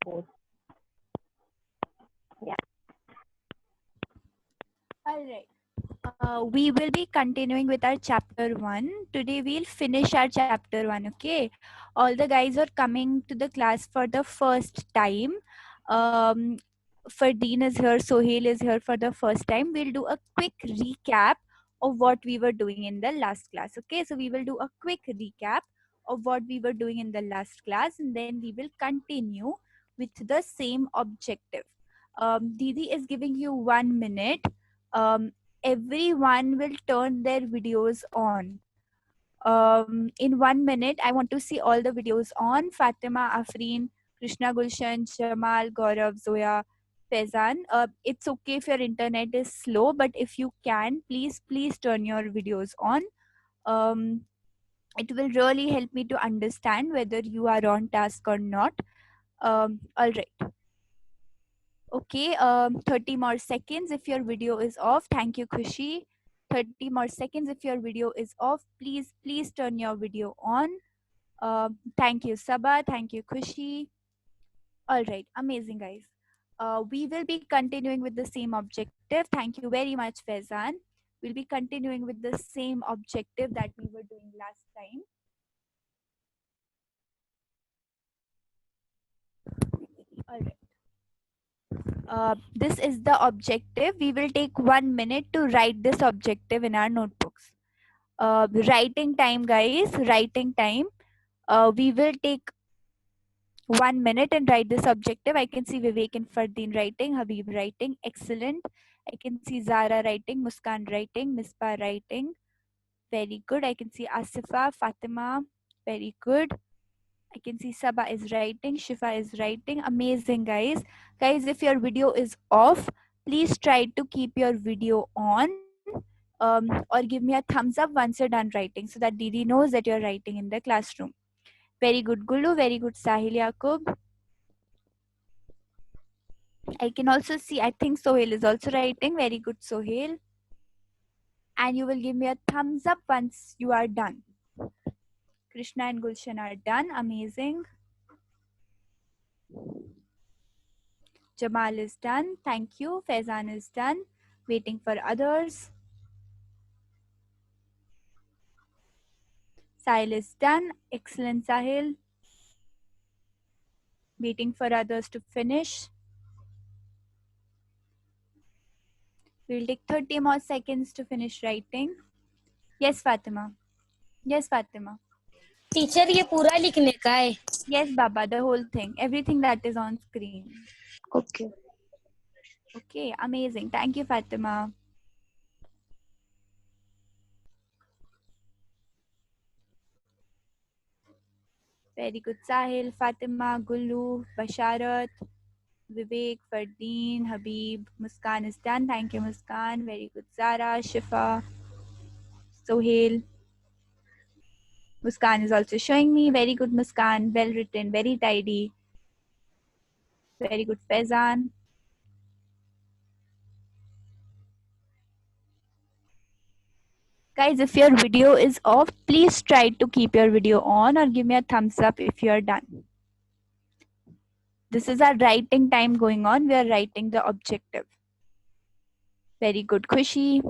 both. Yeah. All right. We will be continuing with our chapter 1. Today we'll finish our chapter 1, okay? All the guys are coming to the class for the first time. Um, Fardeen is here, Sohail is here for the first time. We'll do a quick recap of what we were doing in the last class, okay? So we will do a quick recap of what we were doing in the last class, and then we will continue with the same objective. Didi is giving you 1 minute. Everyone will turn their videos on. In 1 minute, I want to see all the videos on. Fatima, Afreen, Krishna, Gulshan, Jamal, Gaurav, Zoya, Faizan. It's okay if your internet is slow, but if you can, please turn your videos on. Um, it will really help me to understand whether you are on task or not. All right. Okay, 30 more seconds if your video is off. Thank you, Khushi. 30 more seconds if your video is off. Please turn your video on. Thank you, Sabah. Thank you, Khushi. All right, amazing, guys. We will be continuing with the same objective. Thank you very much, Faizan. We'll be continuing with the same objective that we were doing last time. All right. This is the objective. We will take 1 minute to write this objective in our notebooks. Writing time, guys. Writing time. We will take 1 minute and write this objective. I can see Vivek and Fardeen writing, Habib writing. Excellent. I can see Zara writing, Muskan writing, Mispa writing. Very good. I can see Asifa, Fatima. Very good. I can see Saba is writing, Shifa is writing. Amazing, guys. Guys, if your video is off, please try to keep your video on. Or give me a thumbs up once you're done writing so that Didi knows that you're writing in the classroom. Very good, Gulu. Very good, Sahil Yaqub. I can also see, I think Sohail is also writing. Very good, Sohail. And you will give me a thumbs up once you are done. Krishna and Gulshan are done. Amazing. Jamal is done. Thank you. Faizan is done. Waiting for others. Sahil is done. Excellent, Sahil. Waiting for others to finish. We'll take 30 more seconds to finish writing. Yes, Fatima. Yes, Fatima. Teacher ये पूरा लिखने का है. Yes, Baba, the whole thing. Everything that is on screen. Okay. Okay, amazing. Thank you, Fatima. Very good, Sahil, Fatima, Gullu, Basharat, Vivek, Fardeen, Habib. Muskan is done. Thank you, Muskan. Very good, Zara, Shifa, Sohail. Muskan is also showing me. Very good, Muskan. Well written, very tidy. Very good, Faizan. Guys, if your video is off, please try to keep your video on or give me a thumbs up if you're done. This is our writing time going on. We are writing the objective. Very good, Khushi.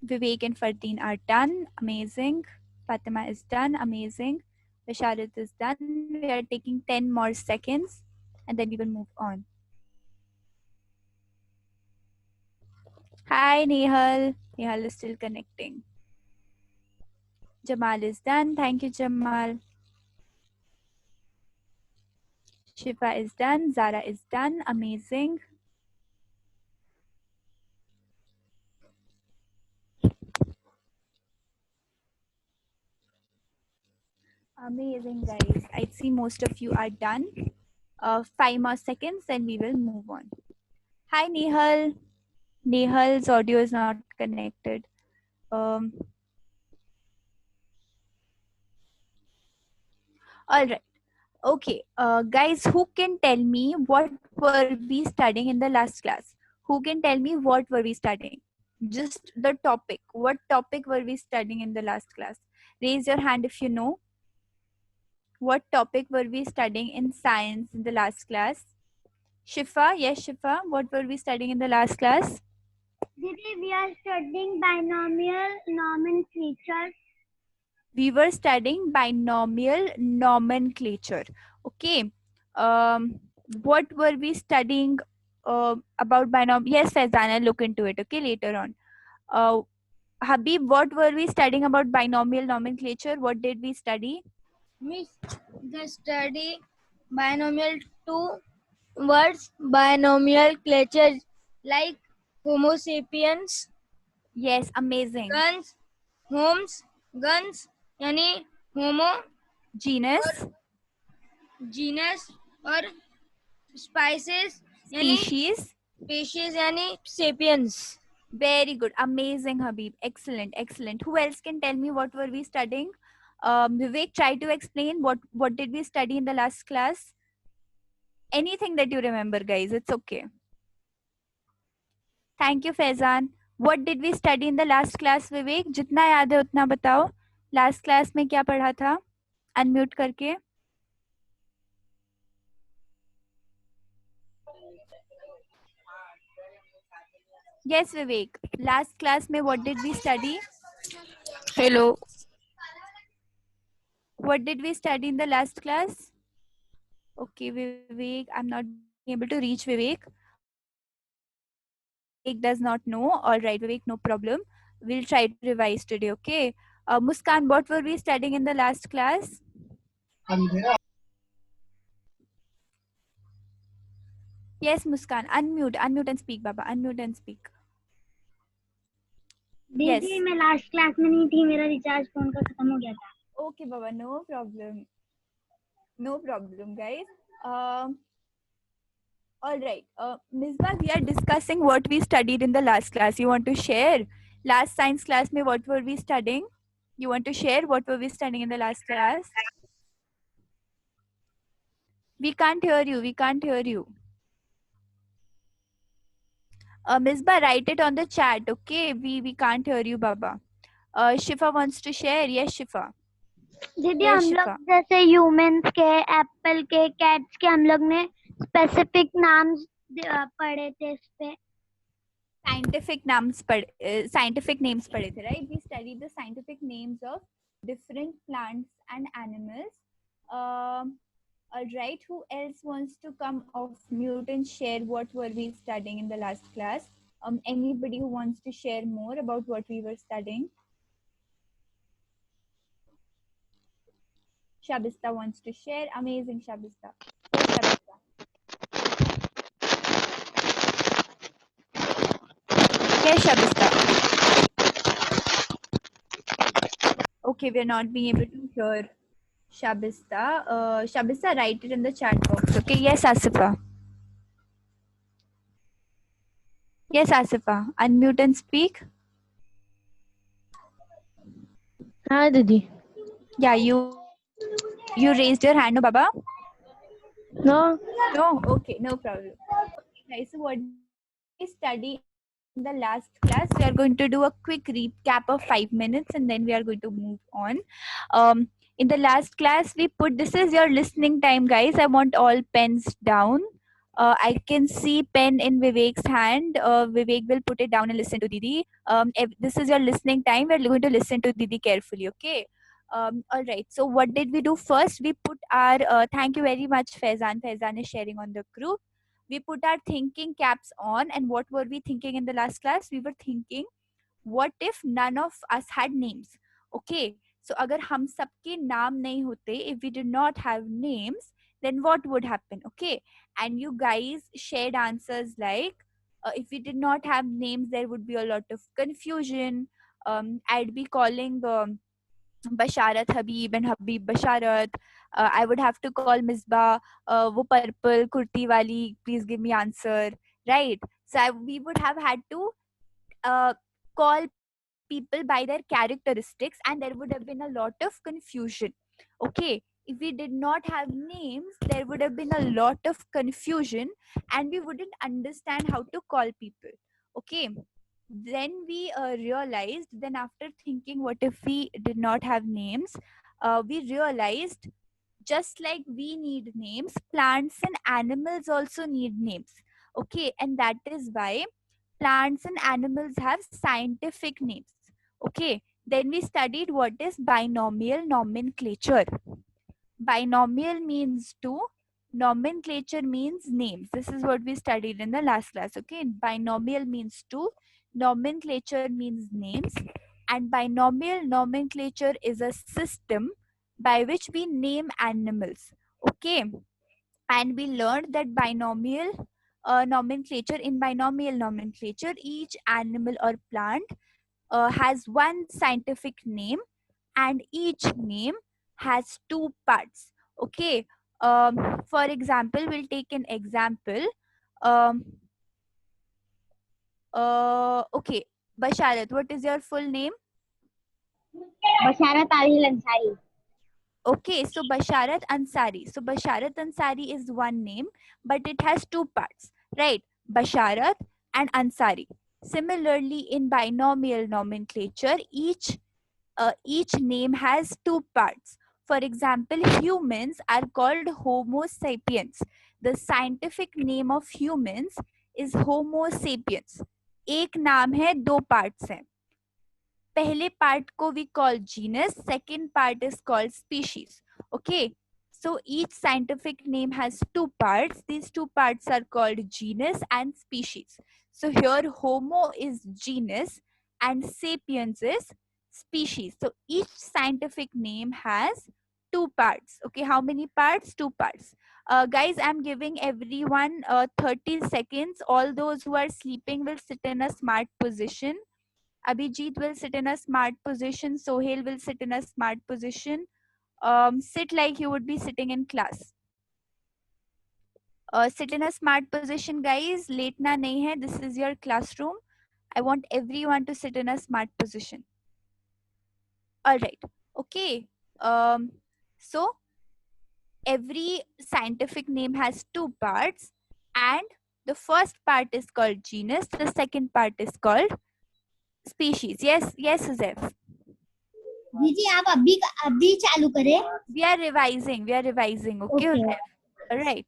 Vivek and Fardeen are done. Amazing. Fatima is done. Amazing. Basharat is done. We are taking 10 more seconds and then we will move on. Hi, Nehal. Nehal is still connecting. Jamal is done. Thank you, Jamal. Shifa is done. Zara is done. Amazing. Amazing, guys. I see most of you are done. 5 more seconds, then we will move on. Hi, Nehal. Nehal's audio is not connected. All right. Okay, guys, who can tell me what were we studying in the last class? Who can tell me what were we studying? Just the topic. What topic were we studying in the last class? Raise your hand if you know. What topic were we studying in science in the last class? Shifa, yes, Shifa. What were we studying in the last class? Didi, we are studying binomial nomenclature. We were studying binomial nomenclature. Okay. What were we studying about binomial? Yes, Faizan, I'll look into it. Okay, later on. Habib, what were we studying about binomial nomenclature? What did we study? Miss, the study binomial two words binomial creatures like Homo sapiens, Yes, amazing. guns, homes, guns, यानी Homo Genus, genus और spices यानी species. species यानी sapiens. Very good. Amazing, Habib. Excellent, excellent. Who else can tell me what were we studying? Vivek, try to explain what did we study in the last class? Anything that you remember, guys. It's okay. Thank you, Faizan. What did we study in the last class, Vivek? जितना याद है उतना बताओ. Last class में क्या पढ़ा था? Unmute करके. Yes, Vivek. Last class में what did we study? Hello. What did we study in the last class? Okay, Vivek, I'm not able to reach Vivek. Vivek does not know. All right, Vivek, no problem. We'll try to revise today, okay? Muskan, what were we studying in the last class? Yes, Muskan, unmute and speak, Baba. Unmute and speak. दीदी Yes. मैं last class में नहीं थी, मेरा recharge phone का खत्म हो गया था. Okay, Baba, no problem. No problem, guys. All right. Misbah, we are discussing what we studied in the last class. You want to share? Last science class, mein what were we studying? You want to share what were we studying in the last class? We can't hear you. We can't hear you. Misbah, write it on the chat, okay? We can't hear you, Baba. Shifa wants to share. Yes, Shifa. दीदी Yes, हम लोग Shifa. जैसे humans के, Apple के, cats के हम लोग ने स्पेसिफिक नाम पढ़े थे इस पे. Scientific names पढ़े थे, right? We studied the scientific names of different plants and animals. All right. Who else wants to come off mute and share what were we studying in the last class? Anybody who wants to share more about what we were studying? Shabista wants to share. Amazing, Shabista. Go, Shabista. Yes, Shabista. Okay, we're not being able to hear Shabista. Shabista, write it in the chat box. Okay. Yes, Asifa. Yes, Asifa. Unmute and speak. हाँ दीदी. Yeah, you raised your hand, no, Baba? No. No. Okay, no problem. Okay, guys. So what we study in the last class? We are going to do a quick recap of 5 minutes, and then we are going to move on. In the last class, we put this is your listening time, guys. I want all pens down. I can see pen in Vivek's hand. Vivek will put it down and listen to Didi. If this is your listening time, we're going to listen to Didi carefully, okay? All right. So what did we do first? We put our, thank you very much, Faizan. Faizan is sharing on the group. We put our thinking caps on. And what were we thinking in the last class? We were thinking, what if none of us had names? Okay. So agar hum sabke naam nahi hote, if we did not have names, then what would happen? Okay. And you guys shared answers like, if we did not have names, there would be a lot of confusion. I'd be calling Basharat Habib and Habib Basharat. I would have to call Misbah, wo purple kurti wali, please give me answer. Right? So we would have had to call people by their characteristics, and there would have been a lot of confusion. Okay. If we did not have names, there would have been a lot of confusion, and we wouldn't understand how to call people. Okay. then we realized, then after thinking what if we did not have names, we realized just like we need names, plants and animals also need names. Okay, and that is why plants and animals have scientific names. Okay, then we studied what is binomial nomenclature. Binomial means two, nomenclature means names. This is what we studied in the last class. Okay, binomial means two, nomenclature means names, and binomial nomenclature is a system by which we name animals. Okay, and we learned that binomial nomenclature, in binomial nomenclature, each animal or plant has one scientific name, and each name has two parts. Okay, for example, we'll take an example. um, okay, Basharat, what is your full name? Basharat Adil Ansari. Okay, so Basharat Ansari. So Basharat Ansari is one name, but it has two parts, right? Basharat and Ansari. Similarly, in binomial nomenclature, each name has two parts. For example, humans are called Homo sapiens. The scientific name of humans is Homo sapiens. एक नाम है, दो parts हैं. पहले part को we call genus, second part is called species. Okay, so each scientific name has two parts. These two parts are called genus and species. So here Homo is genus and sapiens is species. So each scientific name has two parts. Okay, how many parts? Two parts. Guys, I'm giving everyone 30 seconds. All those who are sleeping will sit in a smart position. Abhijit will sit in a smart position. Sohail will sit in a smart position. Sit like you would be sitting in class. Sit in a smart position, guys. Letna nahi hai. This is your classroom. I want everyone to sit in a smart position. All right. Okay. So every scientific name has two parts, and the first part is called genus. The second part is called species. Yes, yes, Zef. दीदी आप अभी चालू करें. We are revising. Okay. Okay. All right.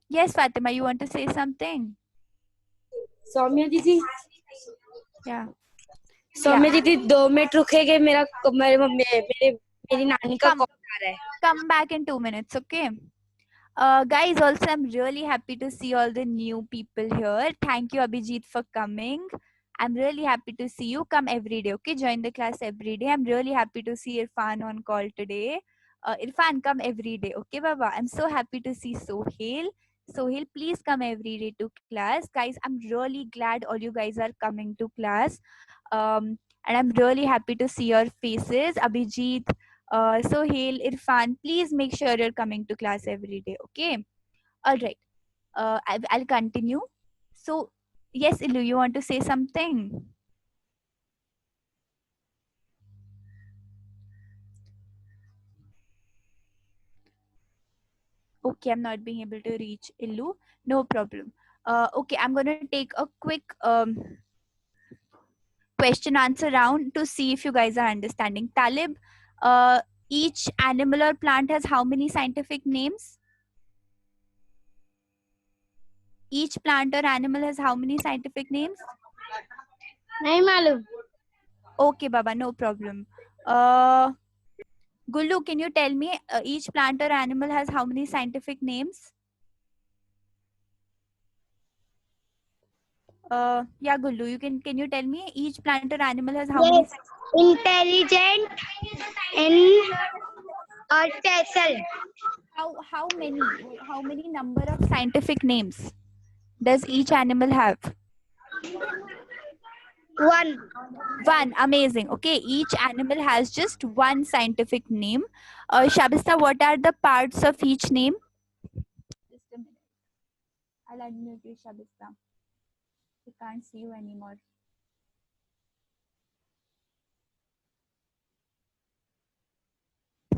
Yes, Fatima, you want to say something? Saumya दीदी Yeah. Saumya दीदी 2 minute रुकेगे मेरी नानी का Come. कॉल आ रहा है. Come back in 2 minutes, okay? Guys, also I'm really happy to see all the new people here. Thank you, Abhijit, for coming. I'm really happy to see you. Come every day, okay? Join the class every day. I'm really happy to see Irfan on call today. Irfan, come every day, okay, Baba? I'm so happy to see Sohail. Sohail, please come every day to class. Guys, I'm really glad all you guys are coming to class. And I'm really happy to see your faces. Abhijit, Sohail, Irfan, please make sure you're coming to class every day, okay? All right. I'll continue. So, yes, Ilu, you want to say something? Okay, I'm not being able to reach Ilu. No problem. Okay, I'm going to take a quick question answer round to see if you guys are understanding. Talib, each animal or plant has how many scientific names? Each plant or animal has how many scientific names? नहीं मालूम. Okay, Baba, no problem. Gullu, can you tell me each plant or animal has how many scientific names? Yeah, Gullu, can you tell me each plant or animal has how many? Yes. Intelligent and or special. How many number of scientific names does each animal have? One. One. Amazing. Okay, each animal has just one scientific name. Shabista, what are the parts of each name? Just a minute. I'll unmute you, Shabista. I can't see you anymore.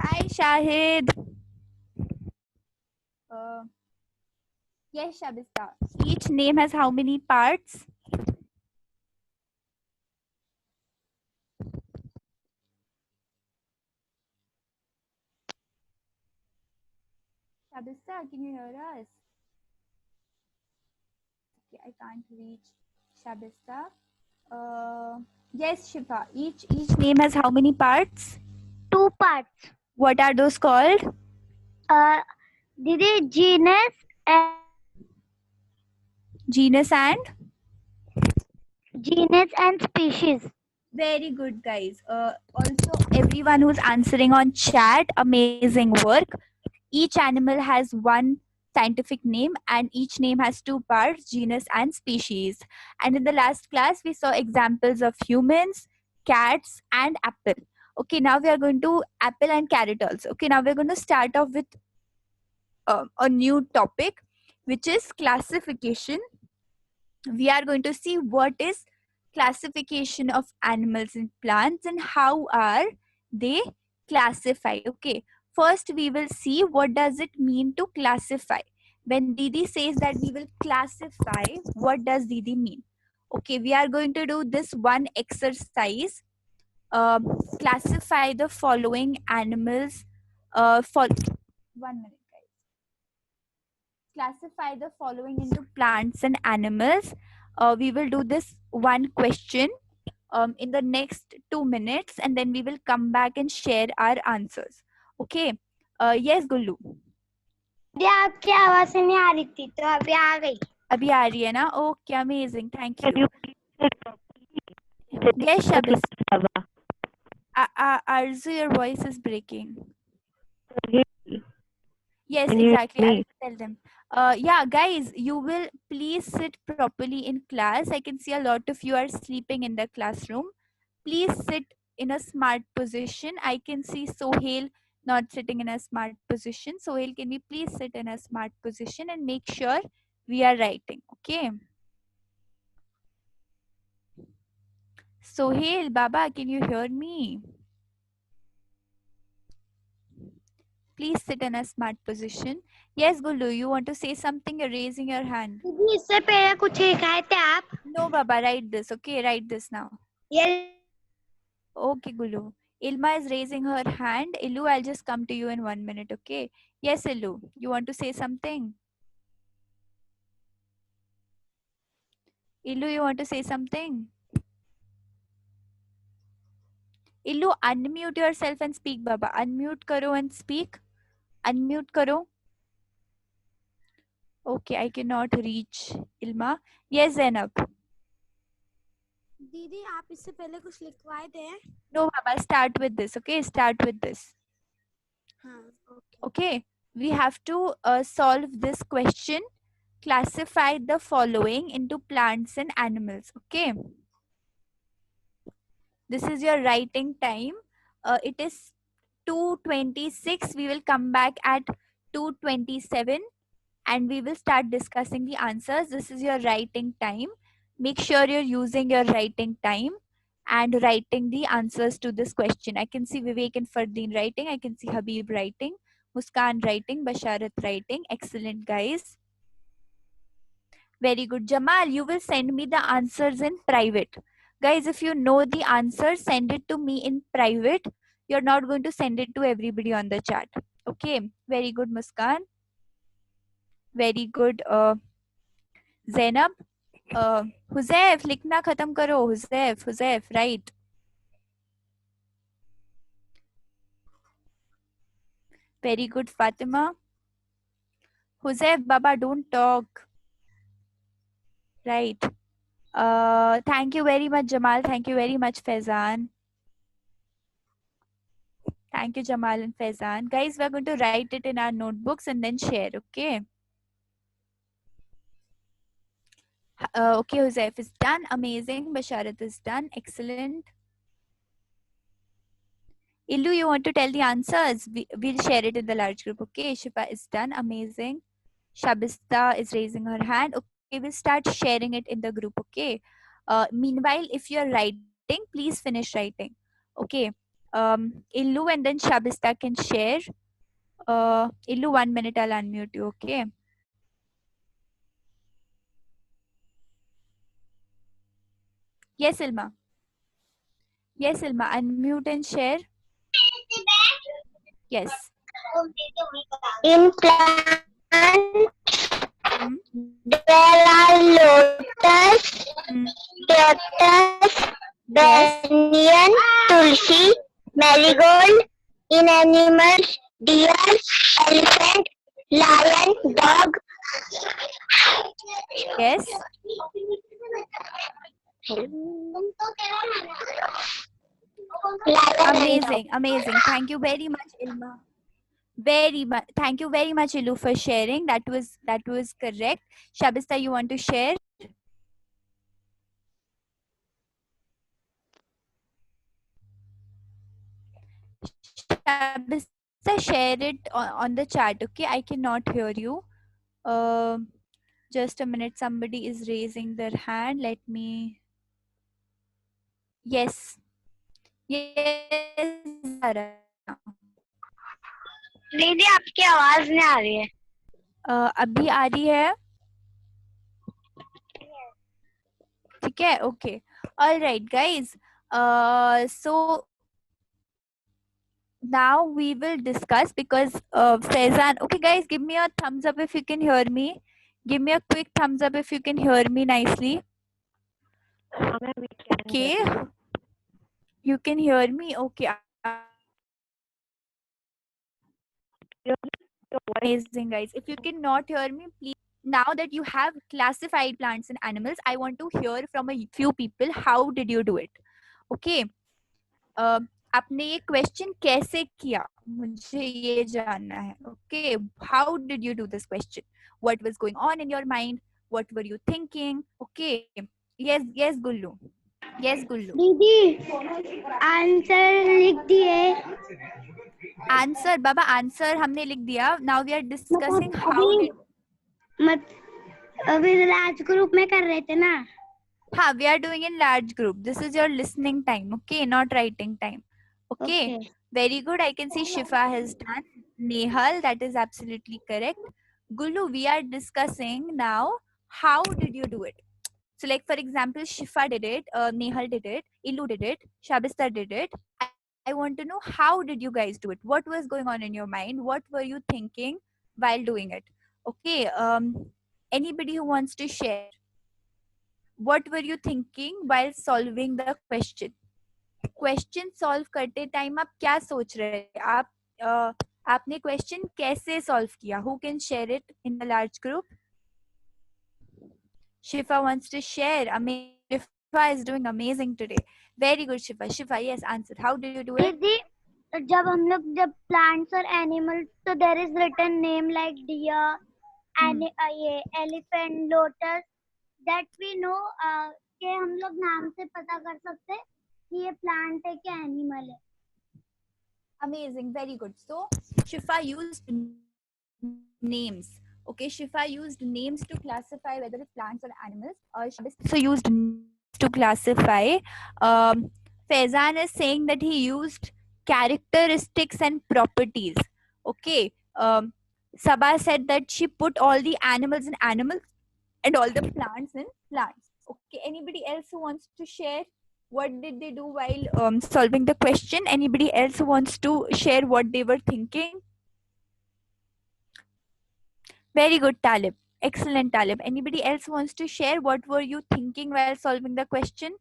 Hi, Shahid. Yes, Shabista. Each name has how many parts? Shabista, can you hear us? Okay, I can't reach Shabista. Yes, Shifa. Each name has how many parts? 2 parts. What are those called? Didi, genus and species. Very good, guys. Also, everyone who's answering on chat, amazing work. Each animal has one scientific name, and each name has 2 parts, genus and species. And in the last class, we saw examples of humans, cats, and apple. Okay, now we are going to apple and carrot also. Okay, now we're going to start off with a new topic, which is classification. We are going to see what is classification of animals and plants and how are they classified. Okay, first we will see what does it mean to classify. When Didi says that we will classify, what does Didi mean? Okay, we are going to do this one exercise. Classify the following animals. For 1 minute, guys. Classify the following into plants and animals. We will do this one question in the next 2 minutes, and then we will come back and share our answers. Okay. Yes, Gullu. दीदी आपकी आवाज से नहीं आ रही थी तो अभी आ गई. अभी आ रही है ना? Okay, amazing. Thank you. Yes, Shabis. Arzu, your voice is breaking. Yes, exactly. I will tell them. Yeah, guys, you will please sit properly in class. I can see a lot of you are sleeping in the classroom. Please sit in a smart position. I can see Sohail not sitting in a smart position. Sohail, can we please sit in a smart position and make sure we are writing? Okay. Sohail, Baba, can you hear me? Please sit in a smart position. Yes, Gulu, you want to say something? You're raising your hand. दीदी इससे पहले कुछ लिखाए थे आप? No, Baba, write this. Okay, write this now. Yes. Okay, Gulu. Ilma is raising her hand. Ilu, I'll just come to you in 1 minute, okay? Yes, Ilu, you want to say something? Ilu, you want to say something? Ilu, unmute yourself and speak, Baba. Unmute karo and speak. Unmute karo. Okay, I cannot reach Ilma. Yes, Zainab. दीदी आप इससे पहले कुछ लिखवाए थे? No, Baba, start with this, okay? Start with this. हाँ, Okay, we have to solve this question. Classify the following into plants and animals. Okay, this is your writing time. It is 2:26. We will come back at 2:27 and we will start discussing the answers. This is your writing time. Make sure you're using your writing time and writing the answers to this question. I can see Vivek and Fardeen writing. I can see Habib writing, Muskan writing, Basharat writing. Excellent, guys. Very good. Jamal, you will send me the answers in private. Guys, if you know the answer, send it to me in private. You're not going to send it to everybody on the chat. Okay. Very good, Muskan. Very good, Zainab. Huzaif, लिखना खत्म करो. Huzaif, right. Very good, Fatima. Huzaif, Baba, don't talk. Right. Thank you very much, Jamal. Thank you very much, Faizan. Thank you, Jamal and Faizan. Guys, we're going to write it in our notebooks and then share, okay? Okay, Huzaif is done. Amazing. Basharat is done. Excellent. Illu, you want to tell the answers? We'll share it in the large group, okay? Shifa is done. Amazing. Shabista is raising her hand. Okay, we'll start sharing it in the group, okay? Meanwhile, if you're writing, please finish writing, okay? Illu and then Shabista can share. Illu, 1 minute, I'll unmute you, okay? Yes, Ilma. Yes, Ilma, unmute and share. Yes. In plant, Hmm? there are lotus, Hmm. cactus, Yes. banyan, tulsi, marigold. In animals, deer, elephant, lion, dog. Yes. Lion and dog. Amazing. Amazing. Thank you very much, Ilma. Very much. Thank you very much, Ilu, for sharing. That was correct. Shabista, you want to share? Shabista, share it on the chat. Okay, I cannot hear you. Um, just a minute. Somebody is raising their hand. Let me. Yes. Yes. Zara. दीदी आपकी आवाज नहीं आ रही है. अभी आ रही है. ठीक है. Okay. All right, guys. So now we will discuss because Faizan. Okay, guys, give me a thumbs up if you can hear me. Give me a quick thumbs up if you can hear me nicely. Okay, you can hear me. Okay. Amazing, guys. If you cannot hear me, please. Now that you have classified plants and animals, I want to hear from a few people. How did you do it? Okay. आपने ये question कैसे किया मुझे ये जानना है. Okay, how did you do this question? What was going on in your mind? What were you thinking? Okay. Yes yes Gullu. Yes Gullu. दीदी answer लिख दिए. आंसर बाबा, आंसर हमने लिख दिया. Now we are discussing how did. मत अभी large group में कर रहे थे ना. हाँ, we are doing in large group. This is your listening time, okay, not writing time. Okay. Very good. I can see Shifa has done. Nehal, that is absolutely correct. Gulu, we are discussing now how did you do it. So, like for example, Shifa did it, Nehal did it, Ilu did it, Shabista did it. I want to know how did you guys do it? What was going on in your mind? What were you thinking while doing it? Okay. Anybody who wants to share? What were you thinking while solving the question? Question solve करते time आप क्या सोच रहे हैं? आपने question कैसे solve किया? Who can share it in the large group? Shifa wants to share. Shifa is doing amazing today. Very good Shifa. Shifa, yes, answer. How do you do it? दीदी जब हम लोग जब प्लांट्स और एनिमल्स तो there is written name like deer and ये elephant, lotus, that we know के हम लोग नाम से पता कर सकते हैं कि ये प्लांट है कि एनिमल है. Amazing, very good. So Shifa used names. Okay, Shifa used names to classify whether it's plants or animals. Shabista also used names to classify. Faizan is saying that he used characteristics and properties. Okay. Sabah said that she put all the animals in animals and all the plants in plants. Okay. Anybody else who wants to share? What did they do while solving the question? Anybody else who wants to share what they were thinking? Very good, Talib. Excellent, Talib. Anybody else wants to share what were you thinking while solving the question?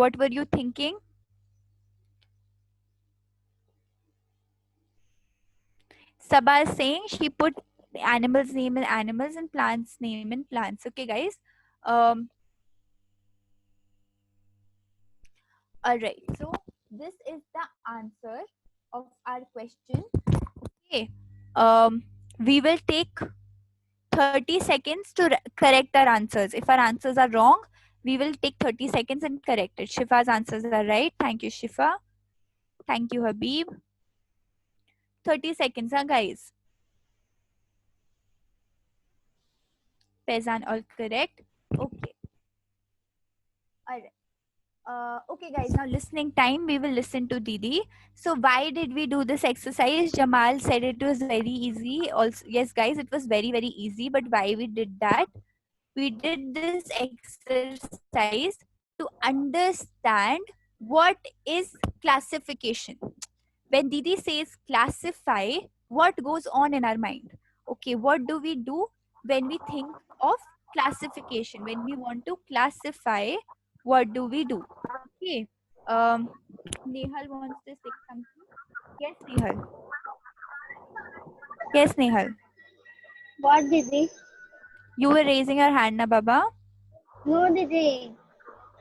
What were you thinking? Sabah is saying she put animals name in animals and plants name in plants. Okay, guys. All right, so this is the answer of our question. Okay, we will take 30 seconds to correct our answers. If our answers are wrong, we will take 30 seconds and correct it. Shifa's answers are right. Thank you, Shifa. Thank you, Habib. 30 seconds, huh, guys? Faizan, all correct. Okay. All right. Okay, guys, now listening time. We will listen to Didi. So why did we do this exercise? Jamal said it was very easy. Also, yes, guys, it was very, very easy. But why we did that? We did this exercise to understand what is classification. When Didi says classify, what goes on in our mind? Okay, what do we do when we think of classification? When we want to classify, what do we do? Okay. Nehal wants to say something. Yes, Nehal. Yes, Nehal. What, Didi? You were raising your hand, na Baba? No, Didi.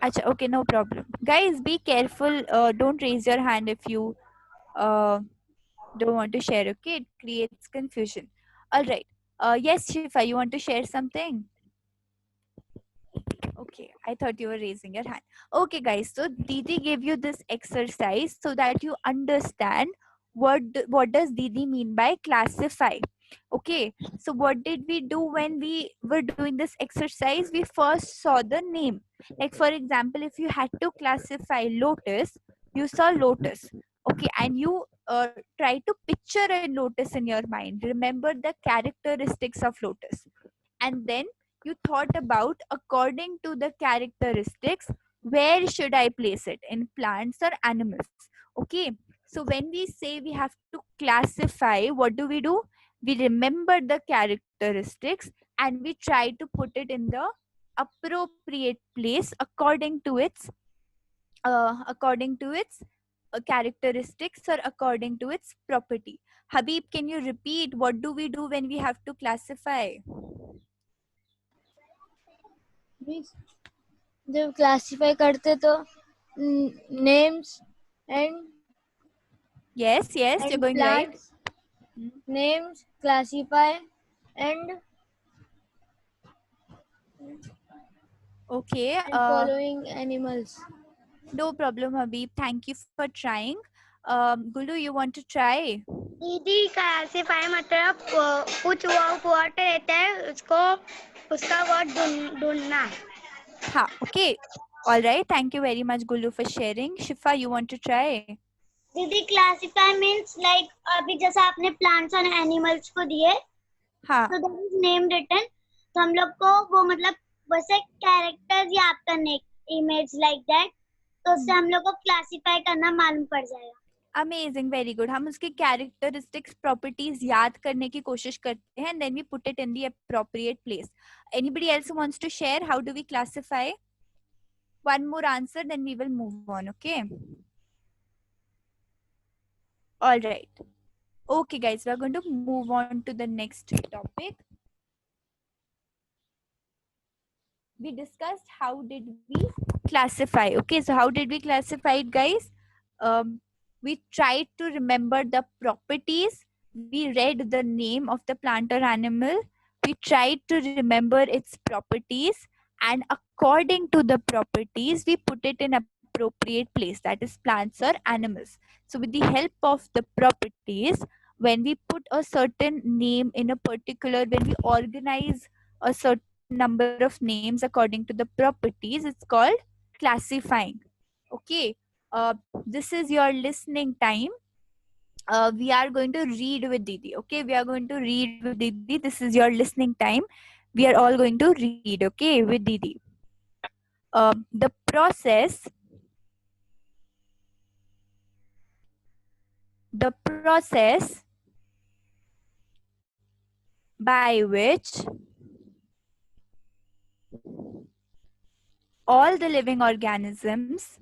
Acha, okay, no problem. Guys, be careful. Don't raise your hand if you don't want to share. Okay, it creates confusion. All right. Yes, Shifa, you want to share something? Okay, I thought you were raising your hand. Okay, guys. So Didi gave you this exercise so that you understand what does Didi mean by classify. Okay. So what did we do when we were doing this exercise? We first saw the name. Like for example, if you had to classify lotus, you saw lotus. Okay, and you try to picture a lotus in your mind. Remember the characteristics of lotus, and then you thought about, according to the characteristics, where should I place it, in plants or animals. Okay, so when we say we have to classify, what do? We remember the characteristics and we try to put it in the appropriate place according to its characteristics or according to its property. Habib, can you repeat, what do we do when we have to classify? जब classify करते तो names and Yes, you're going right. Names classify and Okay, following animals. no problem, Habib. Thank you for trying. Gulu, you want to try? दीदी classify मतलब कुछ word रहता है उसको उसका वर्ड ढूंढना. Ha, okay. All right. Thank you very much, Gulu, for sharing. Shifa, you want to try? दीदी classify means like अभी जैसा आपने प्लांट्स और एनिमल्स को दिए, हाँ. so there is name written, तो हम लोग को वो मतलब वैसे कैरेक्टर्स याद करने, इमेज लाइक दैट, तो उससे हम लोग को क्लासीफाई करना मालूम पड़ जाएगा. Amazing, very good. हम उसके कैरेक्टरिस्टिक्स, प्रॉपर्टीज याद करने की कोशिश करते हैं, then we put it in the appropriate place. Anybody else wants to share how do we classify? One more answer, then we will move on. Okay. All right. Okay, guys, we are going to move on to the next topic. We discussed how did we classify. Okay, so how did we classify it, guys? We tried to remember the properties. We read the name of the plant or animal. We tried to remember its properties, and according to the properties, we put it in appropriate place, that is plants or animals. So with the help of the properties, when we put a certain name in a particular, when we organize a certain number of names according to the properties, it's called classifying. Okay, this is your listening time. We are going to read with Didi. Okay, we are going to read with Didi. This is your listening time. We are all going to read, okay, with Didi. The process by which all the living organisms,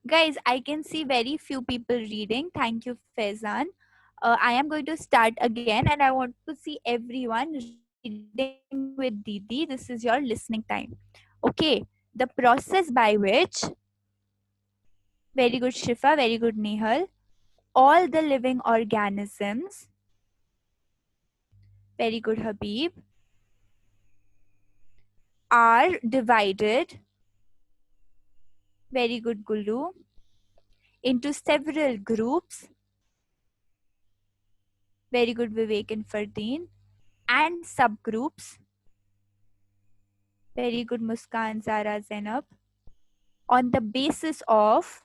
guys, I can see very few people reading. Thank you, Faizan. I am going to start again and I want to see everyone reading with Didi. This is your listening time. Okay, the process by which, very good Shifa, very good Nehal, all the living organisms, very good Habib, are divided, very good Gulu, into several groups, very good Vivek and Fardeen, and subgroups, very good Muskan, Zara, Zainab, on the basis of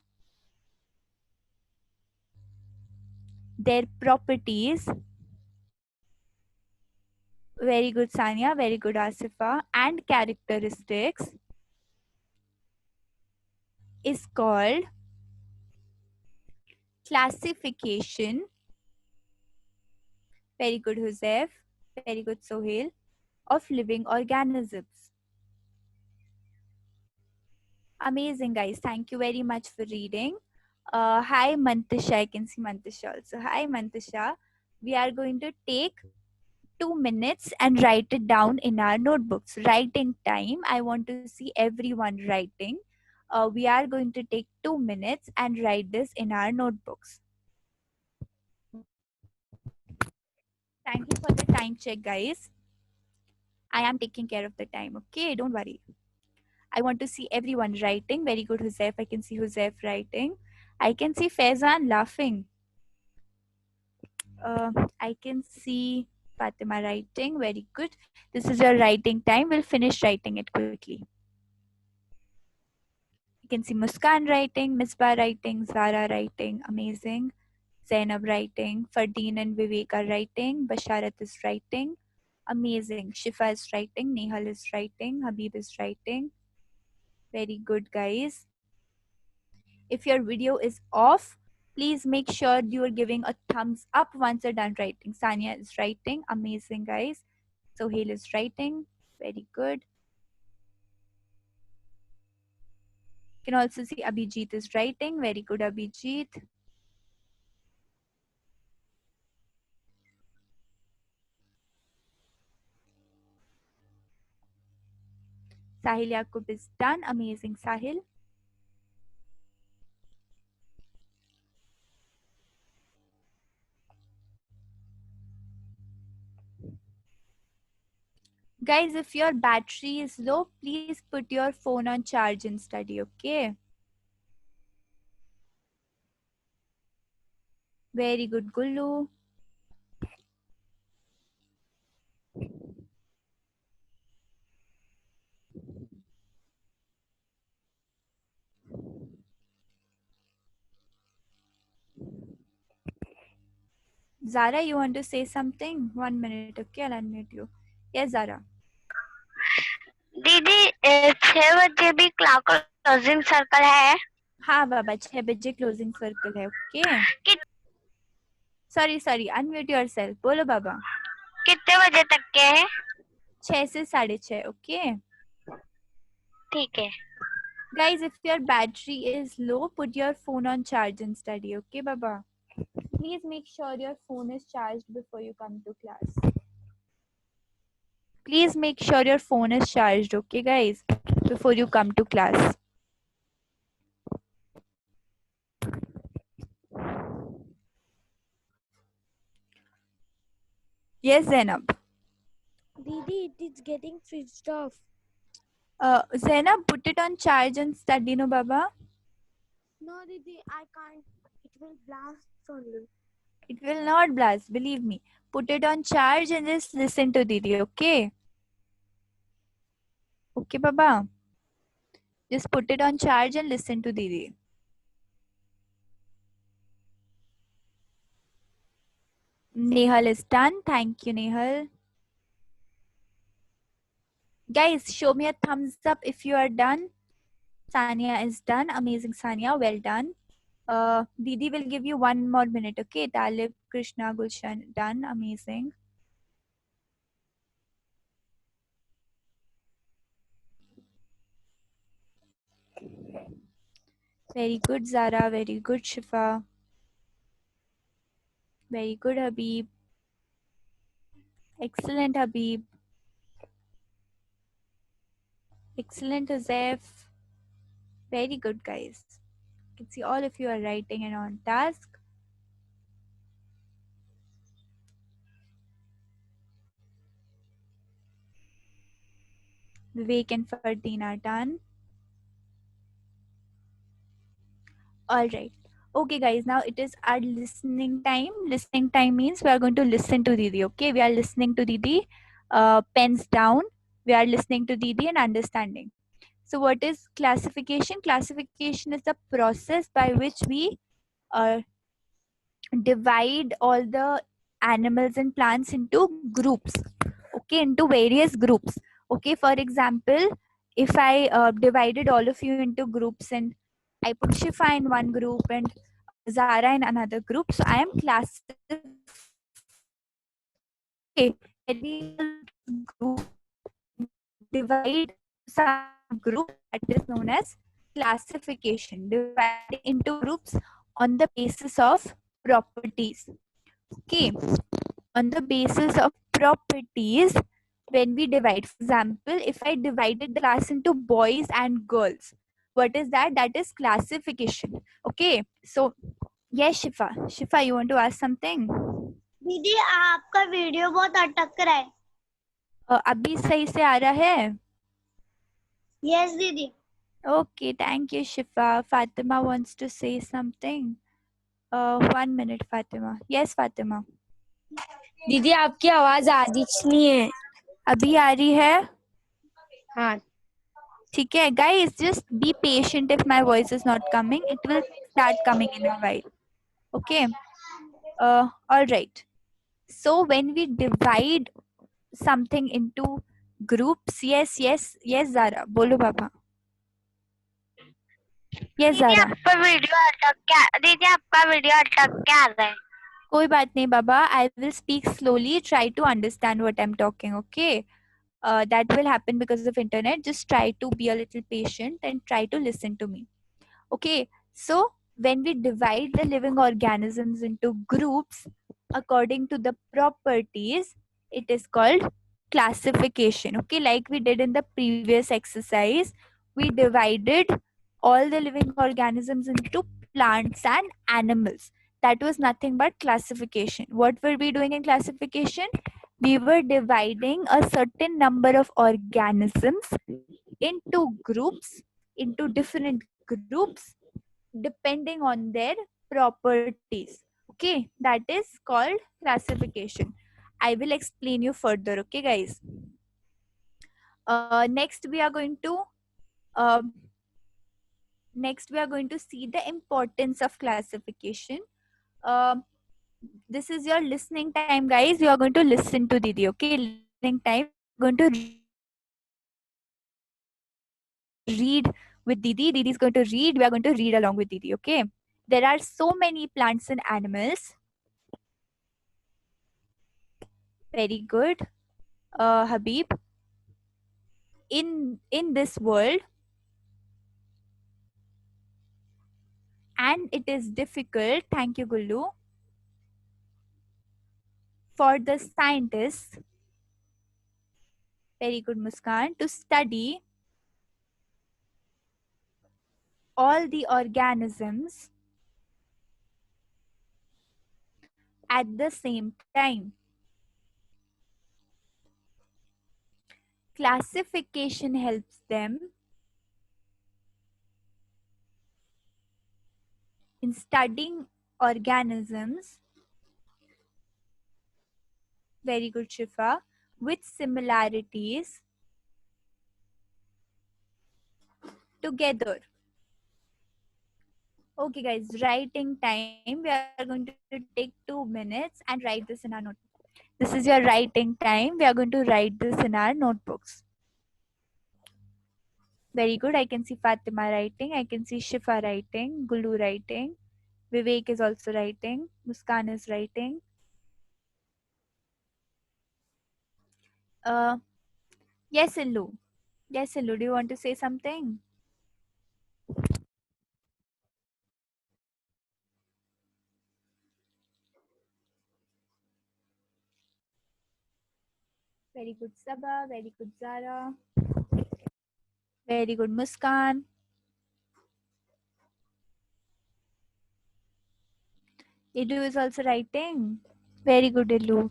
their properties, very good Sania, very good Asifa, and characteristics, is called classification. Very good, Joseph. Very good, Sohail. Of living organisms. Amazing, guys. Thank you very much for reading. Hi, Mantisha. I can see Mantisha also. Hi, Mantisha. We are going to take 2 minutes and write it down in our notebooks. Writing time. I want to see everyone writing. We are going to take 2 minutes and write this in our notebooks. Thank you for the time check, guys. I am taking care of the time, okay? Don't worry. I want to see everyone writing. Very good, Joseph. I can see Joseph writing. I can see Faizan laughing. I can see Fatima writing. Very good. This is your writing time. We'll finish writing it quickly. You can see Muskan writing, Misbah writing, Zara writing. Amazing. Zainab writing. Fardeen and Vivek are writing. Basharat is writing. Amazing. Shifa is writing. Nehal is writing. Habib is writing. Very good, guys. If your video is off, please make sure you are giving a thumbs up once you're done writing. Sanya is writing. Amazing, guys. Sohail is writing. Very good. You can also see Abhijit is writing. Very good, Abhijit. Sahil Yaqub is done. Amazing, Sahil. Guys, if your battery is low, please put your phone on charge and study, okay? Very good, Gullu. Zara, you want to say something? 1 minute, okay? I'll unmute you. Yes, Zara. दीदी 6 बजे भी closing circle है. हाँ बाबा 6 बजे closing circle है okay sorry unmute yourself बोलो बाबा कितने बजे तक के है? 6 से 6:30 ओके ठीक है. guys if your battery is low put your phone on charge and study okay baba please make sure your phone is charged before you come to class please make sure your phone is charged okay guys before you come to class yes Zainab Didi, it is getting switched off. Zainab put it on charge and study no baba No, Didi, I can't. It will blast only. it will not blast believe me put it on charge and just listen to Didi okay okay baba just put it on charge and listen to Didi Nehal is done thank you Nehal guys show me a thumbs up if you are done Sania is done amazing Sania well done Didi will give you 1 more minute okay Talib Krishna Gulshan done amazing very good Zara very good Shifa very good Habib excellent Habib excellent Joseph very good guys you can see all of you are writing and on task Vivek and Fardeen are done all right okay guys now it is our listening time means we are going to listen to Didi okay we are listening to Didi pens down we are listening to Didi and understanding so what is classification is the process by which we divide all the animals and plants into groups okay into various groups okay for example if I divided all of you into groups and I put Shifa in one group and Zara in another group. So I am classifying. Okay, when we group divide some group, that is known as classification, dividing into groups on the basis of properties. Okay, on the basis of properties, when we divide, for example, if I divided the class into boys and girls, what is that? That is classification. Okay, so yes, Shifa, you want to ask something? दीदी आपका video बहुत अटक रहा है. अभी सही से आ रहा है? Yes दीदी. Okay, thank you, Shifa. Fatima wants to say something. 1 minute, Fatima. Yes, Fatima. दीदी आपकी आवाज आधी नहीं है. अभी आ रही है? हाँ. ठीक है, guys, just be patient. If my voice is not coming, it will start coming in a while. Okay. All right. So when we divide something into groups, yes, Zara. Bolo, Baba. Yes, दीदी Zara. आपका video अटक के आ रहा है. कोई बात नहीं, Baba. I will speak slowly. Try to understand what I'm talking. Okay. That will happen because of internet. Just try to be a little patient and try to listen to me. Okay, so when we divide the living organisms into groups according to the properties, it is called classification. Okay, like we did in the previous exercise, we divided all the living organisms into plants and animals. That was nothing but classification. What were we doing in classification? We were dividing a certain number of organisms into groups, into different groups, depending on their properties. Okay, that is called classification. I will explain you further. Okay, guys. Next we are going to see the importance of classification. This is your listening time, guys. You are going to listen to Didi. Okay, listening time. Going to read with Didi. Didi is going to read. We are going to read along with Didi. Okay. There are so many plants and animals. Very good, Habib. In this world, and it is difficult. Thank you, Gullu. For the scientists, very good, Muskan, to study all the organisms at the same time. Classification helps them in studying organisms. Very good, Shifa. With similarities together. Okay, guys, writing time. We are going to take 2 minutes and write this in our notebook. This is your writing time. We are going to write this in our notebooks. Very good. I can see Fatima writing. I can see Shifa writing. Gulu writing. Vivek is also writing. Muskan is writing. Yes, Illu. Yes, Illu. Do you want to say something? Very good, Sabah. Very good, Zara. Very good, Muskan. Illu is also writing. Very good, Illu.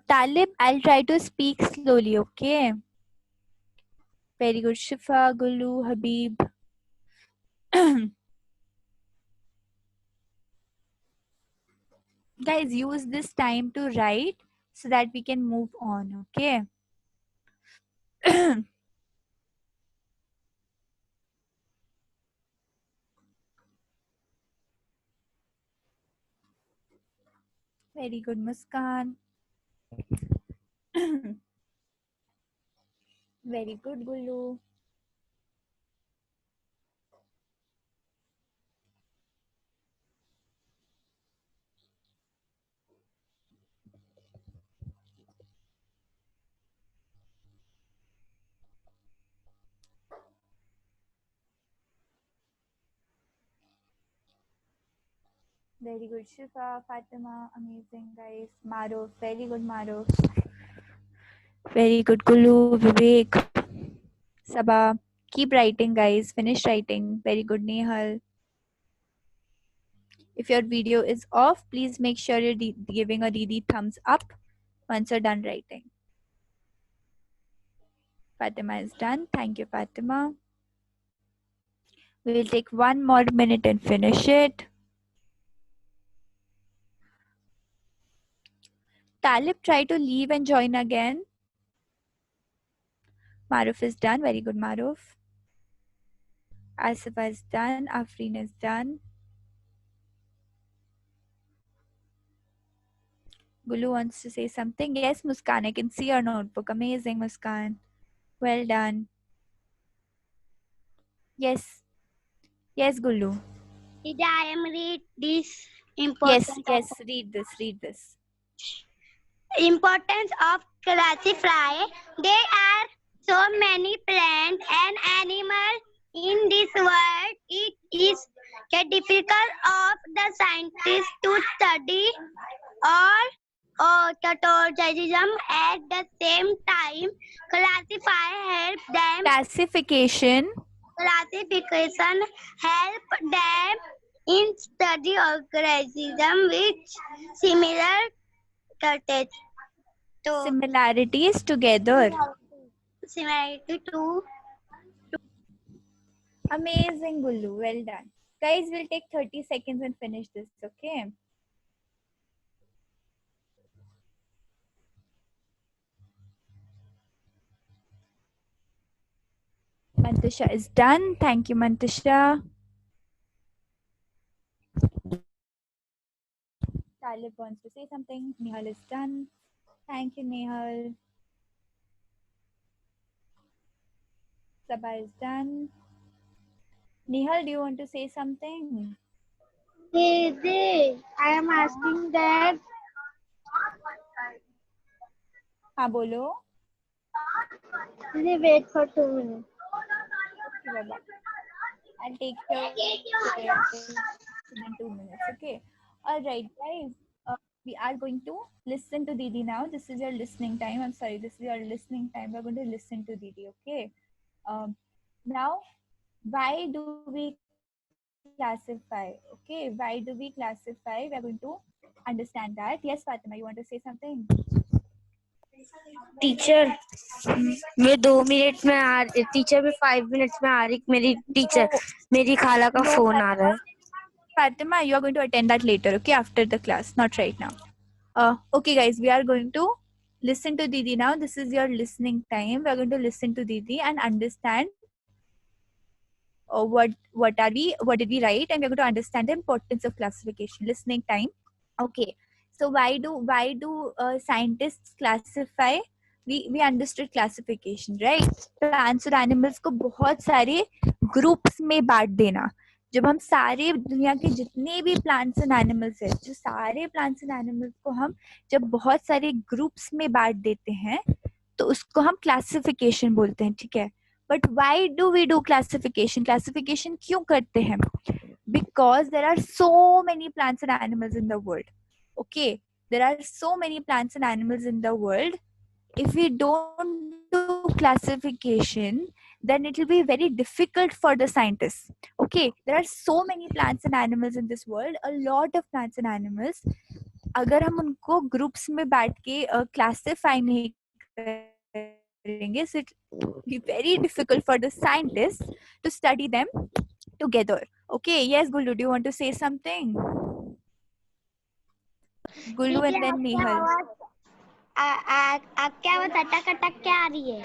Talib, I'll try to speak slowly, okay? Very good, Shifa, Gulu, Habib. Guys, use this time to write so that we can move on, okay? Very good, Muskan. Very good, Gulu. Very good, Shifa, Fatima, amazing guys. Maruf, very good, Maruf. Very good, Gulu, Vivek, Sabah. Keep writing, guys. Finish writing. Very good, Nehal. If your video is off, please make sure you're giving a DD thumbs up once you're done writing. Fatima is done. Thank you, Fatima. We'll take 1 more minute and finish it. Talib, try to leave and join again. Maruf is done. Very good, Maruf. Asifa is done. Afreen is done. Gulu wants to say something. Yes, Muskan, I can see your notebook. Amazing, Muskan. Well done. Yes. Yes, Gulu. Did I am read this important Yes, read this. importance of classify. There are so many plants and animals in this world. It is difficult of the scientists to study all categorism at the same time. Classify help them. Classification Help them in study organism with similar traits. So similarities together. similarity to Amazing, Gulu. Well done. Guys, we'll take 30 seconds and finish this, okay? Mantasha is done. Thank you, Mantasha. Talib wants to say something. Nehal is done. Thank you, Nehal. Sabah is done. Nehal, do you want to say something? Didi, I am asking that. हाँ बोलो. Didi, wait for 2 minutes. Okay, bye-bye. I'll take your in 2 minutes. Okay. All right, guys. We are going to listen to Didi now. This is your listening time. I'm sorry. This is your listening time. We're going to listen to Didi. Okay. Now, why do we classify? Okay. Why do we classify? We're going to understand that. Yes, Fatima, you want to say something? Teacher मैं 2 minute में आ teacher मैं 5 minutes में आ रही मेरी teacher मेरी खाला का phone आ रहा है Fatima, you are going to attend that later, okay, after the class, not right now. Okay, guys, we are going to listen to Didi now. This is your listening time. We are going to listen to Didi and understand what did we write, and we are going to understand the importance of classification. Listening time. Okay. So why do scientists classify? We understood classification, right? Plants और animals को बहुत सारे groups में बांट देना. जब हम सारे दुनिया के जितने भी प्लांट्स एंड एनिमल्स है, जो सारे प्लांट्स एंड एनिमल्स को हम जब बहुत सारे ग्रुप्स में बांट देते हैं तो उसको हम क्लासिफिकेशन बोलते हैं, ठीक है. But why do we do classification? Classification क्यों करते हैं? Because there are so many plants and animals in the world. Okay, there are so many plants and animals in the world. If we don't do classification, then it will be very difficult for the scientists. Okay, there are so many plants and animals in this world, a lot of plants and animals. अगर हम उनको groups में बैठ के classify नहीं करेंगे, so it will be very difficult for the scientists to study them together. Okay, yes, Gulu, do you want to say something? Gulu and then Nehal. आपके आवाज अटक अटक के आ रही है.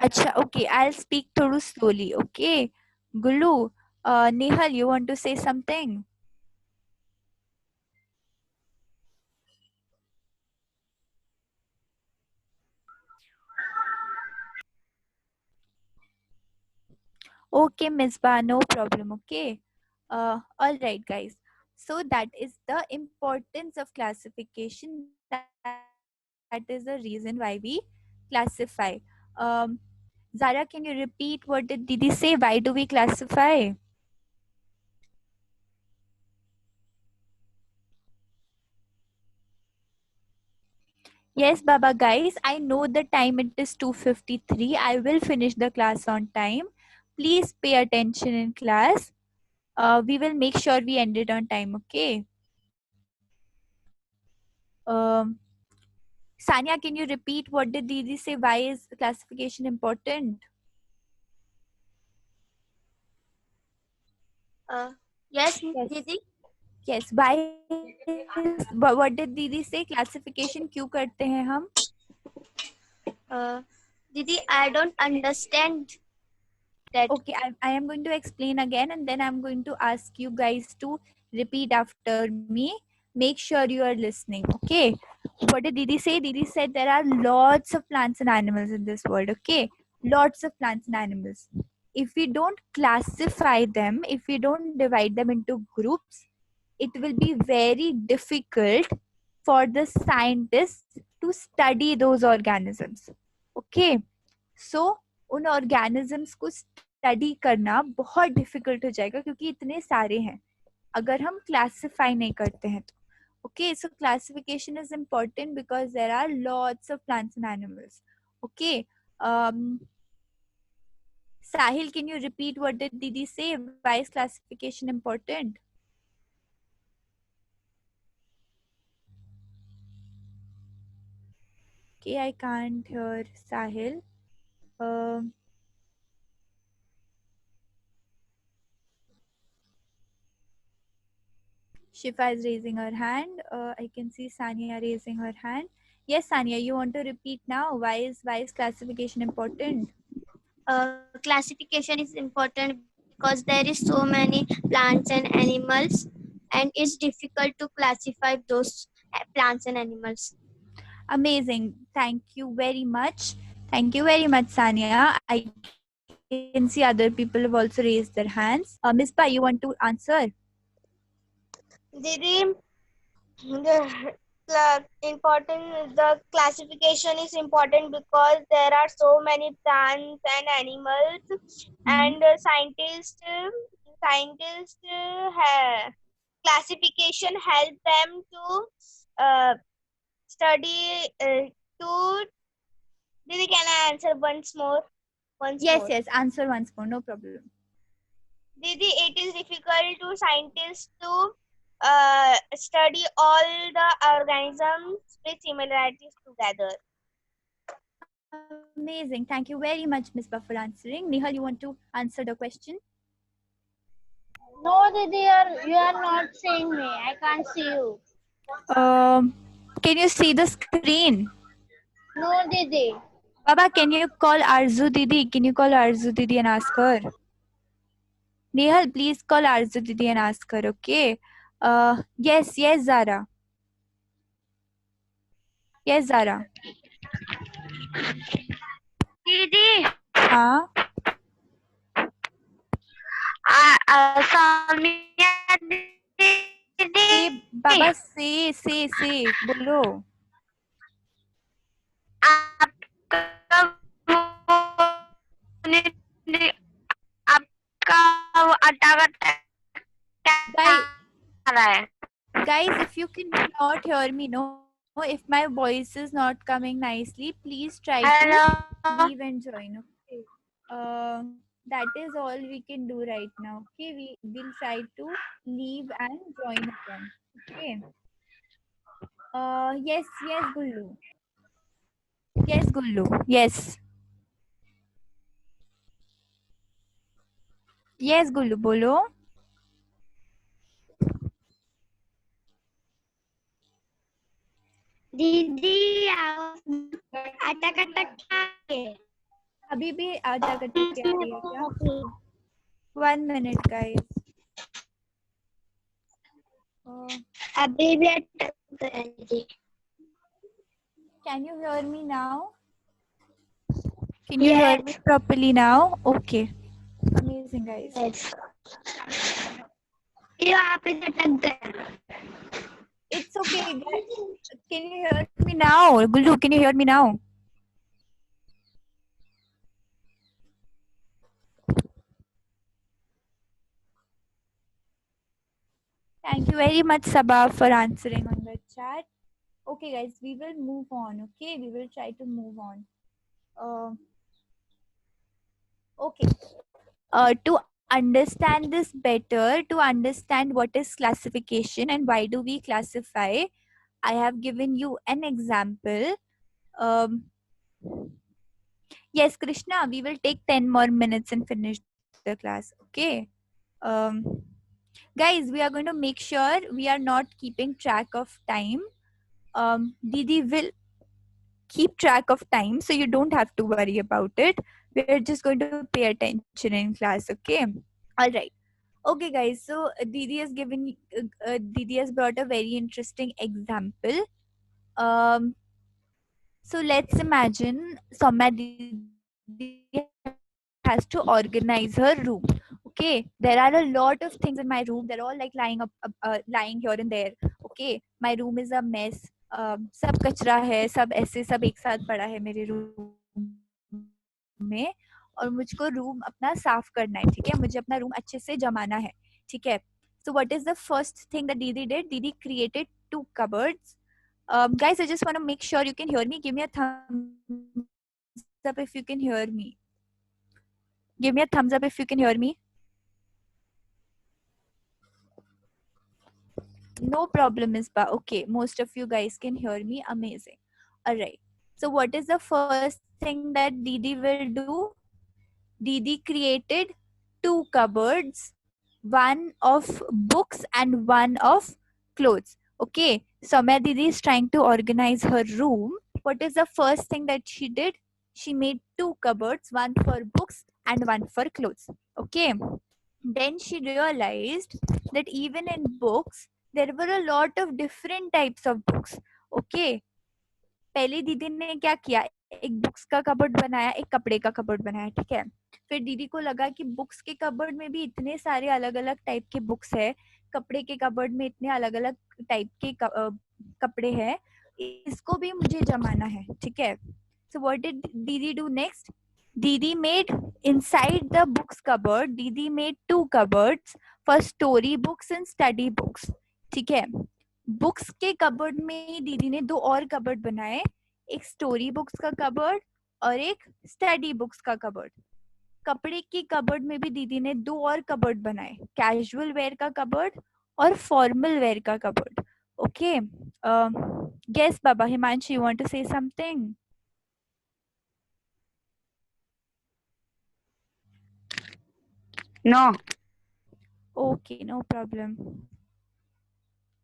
अच्छा, okay, I'll speak थोड़ा slowly. Okay, Gulu, Nehal, you want to say something? Okay, Misbah, no problem. Okay. All right, guys. So that is the importance of classification. That is the reason why we classify. Zara, can you repeat what did Didi say? Why do we classify? Yes, Baba, guys, I know the time, it is 2:53. I will finish the class on time. Please pay attention in class. We will make sure we end it on time, okay? Um, Sanya, can you repeat what did Didi say? Why is classification important? Yes, Yes. Didi. Yes, why? What did Didi say? Classification क्यों करते हैं हम? Didi, I don't understand that. Okay, I am going to explain again, and then I'm going to ask you guys to repeat after me. Make sure you are listening, okay? What did Didi say? Didi said there are lots of plants and animals in this world, okay? Lots of plants and animals. If we don't classify them, if we don't divide them into groups, it will be very difficult for the scientists to study those organisms, okay? So उन organisms को study करना बहुत difficult हो जाएगा क्योंकि इतने सारे हैं अगर हम क्लासिफाई नहीं करते हैं तो okay, so classification is important because there are lots of plants and animals, okay. Sahil, can you repeat what did Didi say? Why is classification important? Okay, I can't hear Sahil. Shifa is raising her hand. I can see Sania raising her hand. Yes, Sania, you want to repeat now? Why is classification important? Classification is important because there is so many plants and animals, and it's difficult to classify those plants and animals. Amazing. Thank you very much. Thank you very much, Sania. I can see other people have also raised their hands. Mispa, you want to answer? Didi, the classification is important because there are so many plants and animals, and scientists classification help them to study to. Didi, can I answer once more? Yes, answer once more, no problem. Didi, it is difficult to scientists to study all the organisms with similarities together. Amazing. Thank you very much, Mispa, for answering. Nihal, you want to answer the question? No, Didi, you are not seeing me. I can't see you. Can you see the screen? No, Didi. Baba, can you call Arzu Didi? Can you call Arzu Didi and ask her? Nehal, please call Arzu Didi and ask her, okay? Yes, Zara. Yes, Zara. Didi, हाँ Soumya Didi, बाबा से बोलो. आपका वो अटाका Guys, if you cannot hear me, no, if my voice is not coming nicely, please try to leave and join, okay? That is all we can do right now, okay? We will try to leave and join again, okay? Yes, Gullu. Yes, Gullu. Yes. Yes, Gullu, bolo. दीदी अटक अटक के अभी भी आटा कटक के आ रही है क्या? 1 minute, guys. अभी भी अटक रही. Can you hear me now? Can you hear me properly now? Okay. Amazing, guys. Yes. ये आप इधर अटक गए. It's okay, guys. Can you hear me now? Gullu, can you hear me now? Thank you very much, Sabah, for answering on the chat. Okay, guys, we will move on. Okay, we will try to move on. Okay. To understand this better, to understand what is classification and why do we classify, I have given you an example. Um, yes, Krishna, we will take 10 more minutes and finish the class. Okay. Um, guys, we are going to make sure we are not keeping track of time. Didi will keep track of time, so you don't have to worry about it. We're just going to pay attention in class. Okay. All right. Okay, guys. So Didi has given, Didi has brought a very interesting example. Um, so let's imagine Soumya Didi has to organize her room. Okay, there are a lot of things in my room. They're all like lying here and there. Okay, my room is a mess. सब कचरा है, सब ऐसे सब एक साथ पड़ा है मेरे रूम में और मुझको रूम अपना साफ करना है. ठीक है, मुझे अपना रूम अच्छे से जमाना है. ठीक है. So what is the first thing that Didi did? Didi created 2 cupboards. Guys, I just want to make sure you can hear me. Give me a thumbs up if you can hear me. Give me a thumbs up if you can hear me. No problem, Misbah. Okay, most of you guys can hear me. Amazing. All right. So what is the first thing that Didi will do? Didi created 2 cupboards, one of books and one of clothes. Okay. Soumya Didi is trying to organize her room. What is the first thing that she did? She made 2 cupboards, one for books and one for clothes. Okay. Then she realized that even in books, there were a lot of different types of books. Okay. पहले दीदी ने क्या किया, एक books का cupboard बनाया, एक कपड़े का कबर्ड बनाया. ठीक है. फिर दीदी को लगा कि बुक्स के कबर्ड में भी इतने सारे अलग अलग टाइप के बुक्स है, कपड़े के कबर्ड में इतने अलग अलग टाइप के कपड़े हैं, इसको भी मुझे जमाना है. ठीक है. So what did Didi do next? Didi made inside the books cupboard, Didi made 2 cupboards for story books and study books. ठीक है. बुक्स के कबर्ड में ही दीदी ने 2 और कबर्ड बनाए, एक स्टोरी बुक्स का कबर्ड और एक स्टडी बुक्स का कबर्ड. कपड़े की कबर्ड में भी दीदी ने 2 और कबर्ड बनाए, कैजुअल वेयर का कबर्ड और फॉर्मल वेयर का cupboard. Okay. Guess Baba Himanshu, you want to say something? No. Okay, no problem.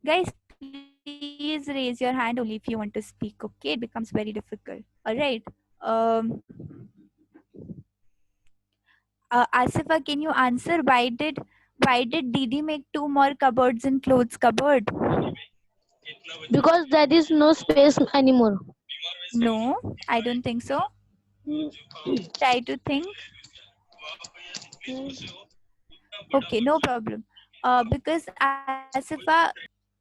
Guys, please raise your hand only if you want to speak. Okay, it becomes very difficult. All right. Asifa, can you answer why did Didi make 2 more cupboards in clothes cupboard? Because there is no space anymore. No, I don't think so. Try to think. Okay, no problem. Because Asifa,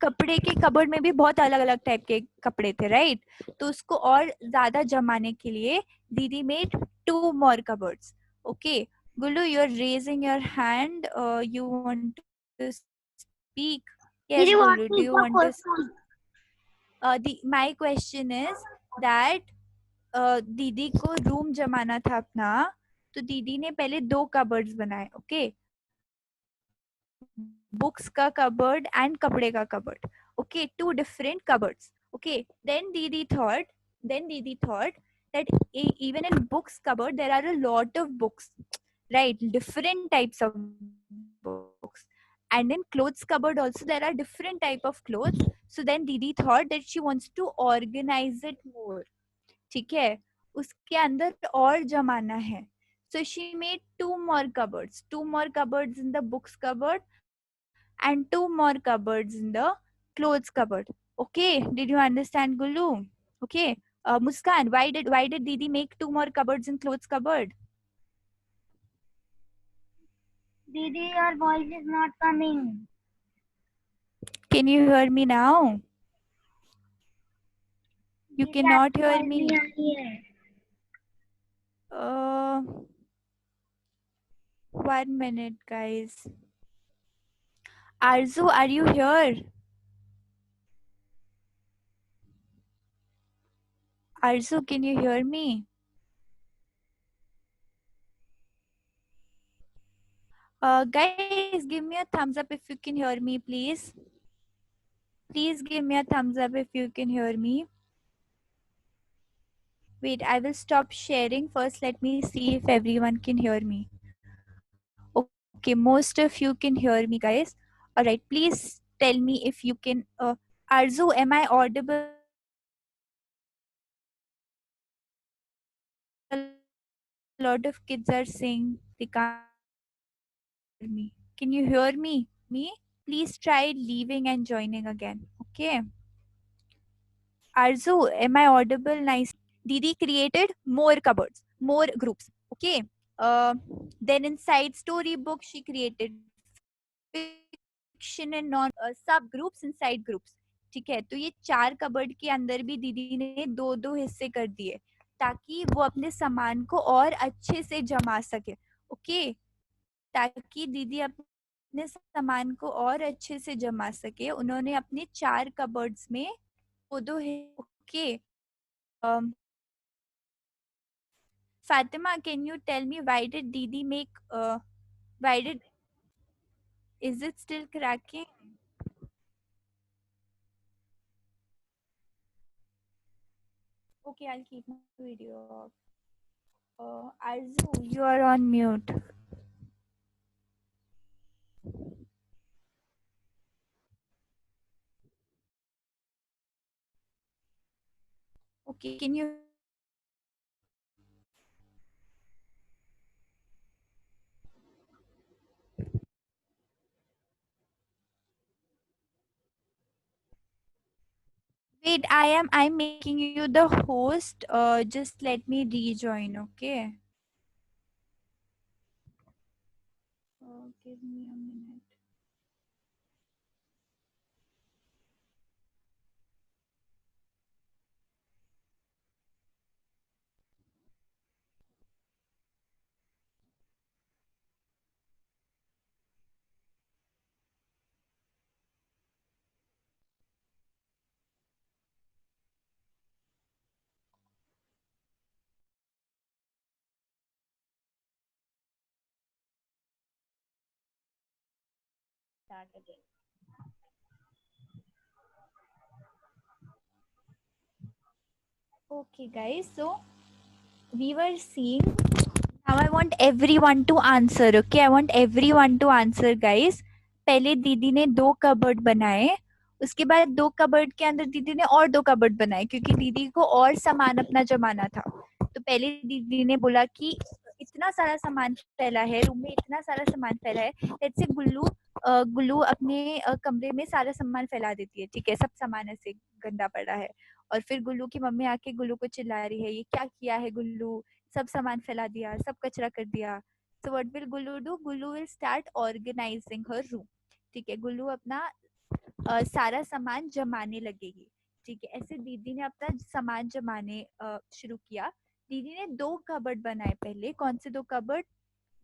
कपड़े के cupboard में भी बहुत अलग अलग type के कपड़े थे, राइट? तो उसको और ज्यादा जमाने के लिए दीदी made 2 more cupboards. Okay, Gulu, you're raising your hand. You want to speak? Yes, Didi, what Gulu, do is you the want to? question? My question is that दीदी को रूम जमाना था अपना, तो दीदी ने पहले 2 cupboards बनाए. Okay, books ka cupboard and kapde ka cupboard. Okay, 2 different cupboards. Okay, then Didi thought that even in books cupboard there are a lot of books, right? Different types of books. And in clothes cupboard also there are different type of clothes. So then Didi thought that she wants to organize it more. ठीक है, उसके अंदर और जमाना है. So she made 2 more cupboards in the books cupboard and 2 more cupboards in the clothes cupboard. Okay, did you understand, Gulu? Okay, Muskan, why did Didi make 2 more cupboards in clothes cupboard? Didi, your voice is not coming. Can you hear me now? You cannot hear me. Uh, 1 minute, guys. Arzu, are you here? Arzu, can you hear me? Guys, give me a thumbs up if you can hear me, please. Please give me a thumbs up if you can hear me. Wait, I will stop sharing. First, let me see if everyone can hear me. Okay, most of you can hear me, guys. All right, please tell me if you can. Arzu, am I audible? A lot of kids are saying they can't hear me. Can you hear me? Please try leaving and joining again. Okay. Arzu, am I audible nicely? Didi created more cupboards, more groups. Okay. Then inside storybook, she created fiction and non सब groups inside groups ठीक है तो ये 4 cupboard के अंदर भी दीदी ने 2-2 हिस्से कर दिए ताकि वो अपने सामान को और अच्छे से जमा सके ओके ताकि दीदी अपने सामान को और अच्छे से जमा सके उन्होंने अपने 4 कबर्ड्स में 2-2 okay Fatima, can you tell me why did Didi make why did is it still cracking? Okay, I'll keep my video off. Arzu, you are on mute. Okay, can you wait? I'm making you the host. Just let me rejoin, okay? Give me a minute. Start again. Okay, guys. So we were seeing. Now I want everyone to answer. Okay, I want everyone to answer, guys. पहले दीदी ने 2 cupboard बनाए उसके बाद 2 cupboard के अंदर दीदी ने और 2 कबर्ड बनाए क्योंकि दीदी को और सामान अपना जमाना था तो पहले दीदी ने बोला कि इतना सारा सामान फैला है रूम में इतना सारा सामान फैला है लेट्स से गुल्लू अपने कमरे में सारा सामान फैला देती है ठीक है सब सामान ऐसे गंदा पड़ा है और फिर गुल्लू की मम्मी आके गुल्लू को चिल्ला रही है ये क्या किया है गुल्लू सब सामान फैला दिया सब कचरा कर दिया so what will Gullu do? Gullu will start organizing her room. ठीक है गुल्लू अपना सारा सामान जमाने लगेगी ठीक है ऐसे दीदी ने अपना सामान जमाने शुरू किया दीदी ने 2 कबर्ड बनाए पहले कौन से 2 कबर्ड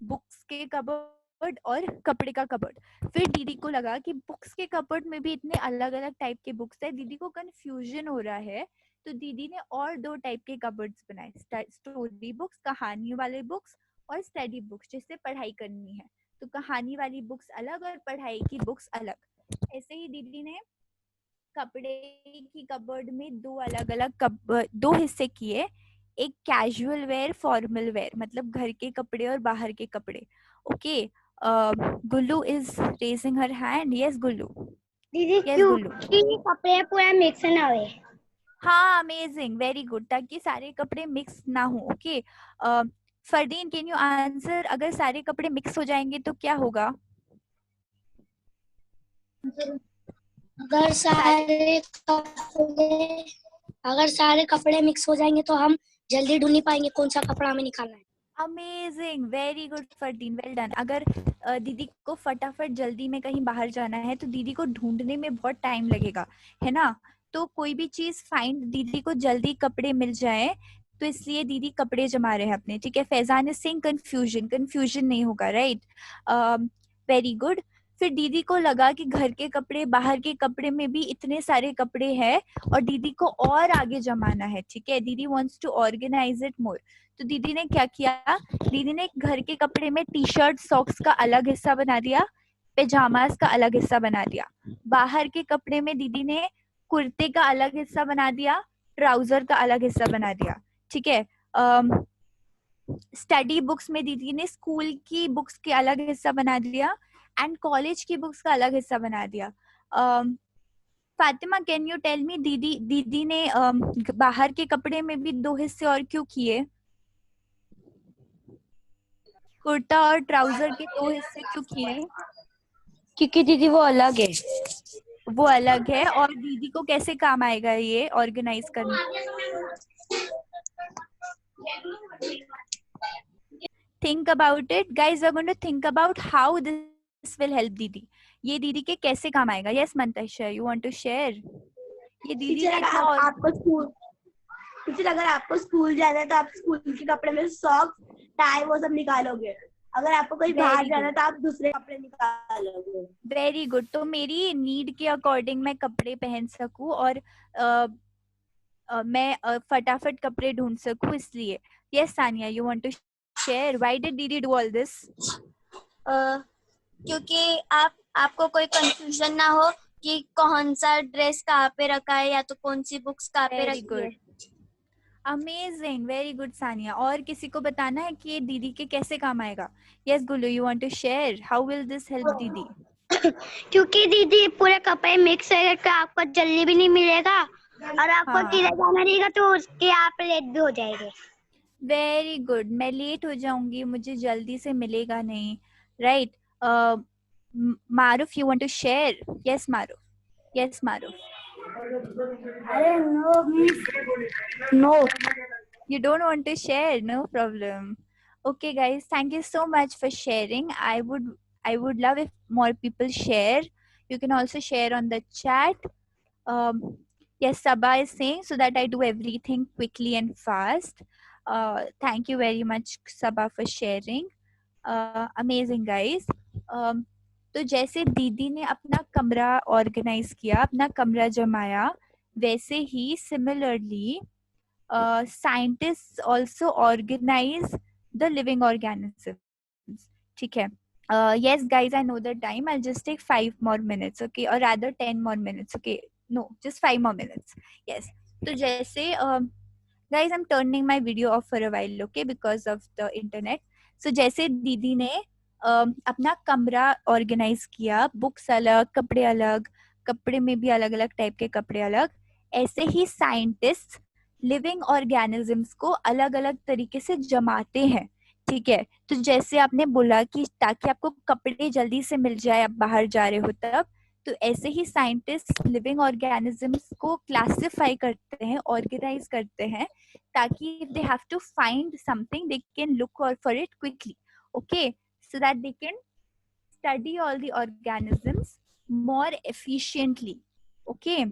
बुक्स के कबर्ड और कपड़े का कबर्ड फिर दीदी को लगा कि बुक्स के कबर्ड में भी इतने अलग अलग टाइप के बुक्स है दीदी को कंफ्यूजन हो रहा है तो दीदी ने और 2 टाइप के कबर्ड्स बनाए स्टोरी बुक्स कहानी वाले बुक्स और स्टडी बुक्स जिससे पढ़ाई करनी है तो कहानी वाली बुक्स अलग और पढ़ाई की बुक्स अलग ऐसे ही दीदी ने कपड़े की कबर्ड में 2 अलग अलग 2 हिस्से किए एक कैजुअल वेयर फॉर्मल वेयर मतलब घर के कपड़े और बाहर के कपड़े okay Gullu is raising her hand yes Gullu दीदी Yes, गुल्लू क्योंकि कपड़े पूरा मिक्स ना हुए हाँ अमेजिंग वेरी गुड ताकि सारे कपड़े मिक्स ना हो okay Fardeen can you answer अगर सारे कपड़े मिक्स हो जाएंगे तो क्या होगा अगर सारे कपड़े मिक्स हो जाएंगे तो हम जल्दी ढूंढ नहीं पाएंगे कौन सा कपड़ा हमें निकालना है amazing very good Fardeen well done अगर दीदी को फटाफट जल्दी में कहीं बाहर जाना है तो दीदी को ढूंढने में बहुत टाइम लगेगा है ना तो कोई भी चीज फाइंड दीदी को जल्दी कपड़े मिल जाए तो इसलिए दीदी कपड़े जमा रहे हैं अपने ठीक है फैजान इज सेइंग कंफ्यूजन नहीं होगा राइट वेरी गुड फिर दीदी को लगा कि घर के कपड़े, बाहर के कपड़े में भी इतने सारे कपड़े हैं और दीदी को और आगे जमाना है, ठीक है। Didi wants to organise it more. तो दीदी ने क्या किया, दीदी ने घर के कपड़े में टी शर्ट सॉक्स का अलग हिस्सा बना दिया, पेजामास का अलग हिस्सा बना दिया। बाहर के कपड़े में दीदी ने कुर्ते का अलग हिस्सा बना दिया, ट्राउजर का अलग हिस्सा बना दिया, ठीक है। स्टडी बुक्स में दीदी ने स्कूल की बुक्स के अलग हिस्सा बना दिया एंड कॉलेज की बुक्स का अलग हिस्सा बना दिया। Fatima, can you tell me, दीदी ने बाहर के कपड़े में भी 2 हिस्से और क्यों किए? कुर्ता और ट्राउजर के 2 हिस्से क्यों किए? क्योंकि दीदी वो अलग है। वो अलग है, और दीदी को कैसे काम आएगा ये ऑर्गेनाइज करना? Think about it, guys. We're going to think about how this will help दीदी। ये दीदी के कैसे काम आएगा? Yes, Mantasha, you want to share? ये दीदी टीचर, ने अगर आपको स्कूल टीचर अगर आपको स्कूल जाना है तो आप स्कूल के कपड़े में सॉक्स, टाई वो सब निकालोगे। अगर आपको कहीं बाहर जाना है तो आप दूसरे कपड़े निकालोगे। Very good. तो मेरी नीड के अकॉर्डिंग मैं कपड़े पहन सकूं और मैं फटाफट कपड़े ढूंढ सकूं, इसलिए। Yes Sania, you want to share why did didi do all this? क्योंकि आपको कोई कंफ्यूजन ना हो कि कौन सा ड्रेस कहाँ पे रखा है या तो कौन सी बुक्स कहाँ पे वेरी रखी है। Good, amazing, very good Sania. और किसी को बताना है कि ये दीदी के कैसे काम आएगा? Yes Gullu, you want to share how will this help didi? क्योंकि दीदी पूरे कपड़े मिक्स है तो आपको जल्दी भी नहीं मिलेगा और आपको हाँ। किधर जाना रहेगा तो उसके आप लेट भी हो जाएंगे। वेरी गुड, मैं लेट हो जाऊंगी, मुझे जल्दी से मिलेगा नहीं, right. Maroof, you want to share? Yes Maroof, yes Maroof. अरे no You don't want to share? No problem. Okay, guys, thank you so much for sharing. I would love if more people share. You can also share on the chat. Yes, Sabha is saying so that I do everything quickly and fast. Thank you very much, Sabha, for sharing. Amazing, guys. तो जैसे दीदी ने अपना कमरा organise किया, अपना कमरा जमाया, वैसे ही similarly scientists also organize the living organisms, ठीक है। Yes guys, I know the time. I'll just take 5 more minutes, okay, or rather 10 more minutes, okay, no, just 5 more minutes. Yes, तो जैसे guys, I'm turning my video off for a while, okay, because of the internet. So जैसे दीदी ने अपना कमरा organise किया, books अलग, कपड़े अलग, कपड़े में भी अलग अलग टाइप के कपड़े अलग, ऐसे ही साइंटिस्ट लिविंग ऑर्गेनिजम्स को अलग अलग तरीके से जमाते हैं, ठीक है। तो जैसे आपने बोला कि ताकि आपको कपड़े जल्दी से मिल जाए, आप बाहर जा रहे हो तब, तो ऐसे ही साइंटिस्ट लिविंग ऑर्गेनिजम्स को क्लासिफाई करते हैं, ऑर्गेनाइज करते हैं, ताकि if they have to find something they can look for it quickly, okay, so that they can study all the organisms more efficiently, okay.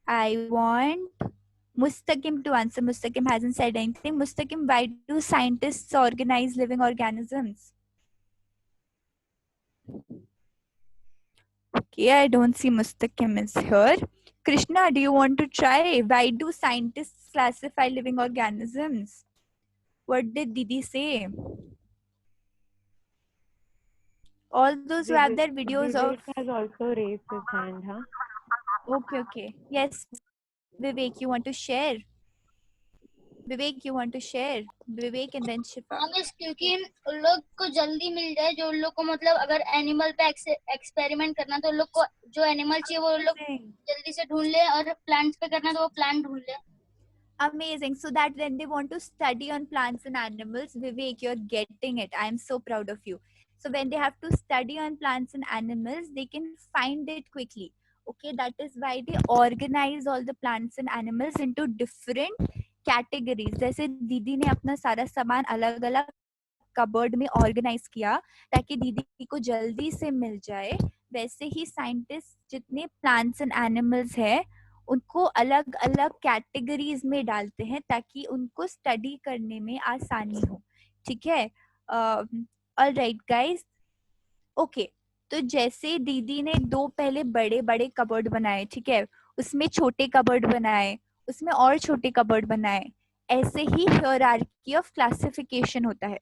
I want Mustaqim to answer. Mustaqim hasn't said anything. Mustaqim, why do scientists organize living organisms? Okay, I don't see Mustaqim is here. Krishna, do you want to try? Why do scientists classify living organisms? What did Didi say? All those who have their videos of... Vivek has also raised his hand, huh? Okay. Yes, Vivek, you want to share? Vivek, you want to share? Vivek and then Shifa. हाँ miss, क्योंकि उन लोग को जल्दी मिल जाए, जो उन लोग को मतलब अगर एनिमल पे एक्सपेरिमेंट करना तो उन लोग को जो एनिमल चाहिए वो उन लोग जल्दी से ढूंढ ले, और प्लांट्स पे करना तो वो प्लांट ढूंढ ले। Amazing. So that when they want to study on plants and animals, Vivek, you're getting it. I'm so proud of you. So when they have to study on plants and animals, they can find it quickly. Okay, that is why they organize all the plants and animals into different categories. जैसे दीदी ने अपना सारा सामान अलग अलग cupboard में organise किया ताकि दीदी को जल्दी से मिल जाए, वैसे ही साइंटिस्ट जितने प्लांट्स एंड एनिमल्स हैं उनको अलग अलग कैटेगरीज में डालते हैं ताकि उनको स्टडी करने में आसानी हो, ठीक है। All right guys, okay. तो जैसे दीदी ने 2 पहले बड़े बड़े कबर्ड बनाए, ठीक है, उसमें छोटे कबर्ड बनाए, उसमें और छोटे कबर्ड बनाए, ऐसे ही हायरार्की ऑफ क्लासिफिकेशन होता है।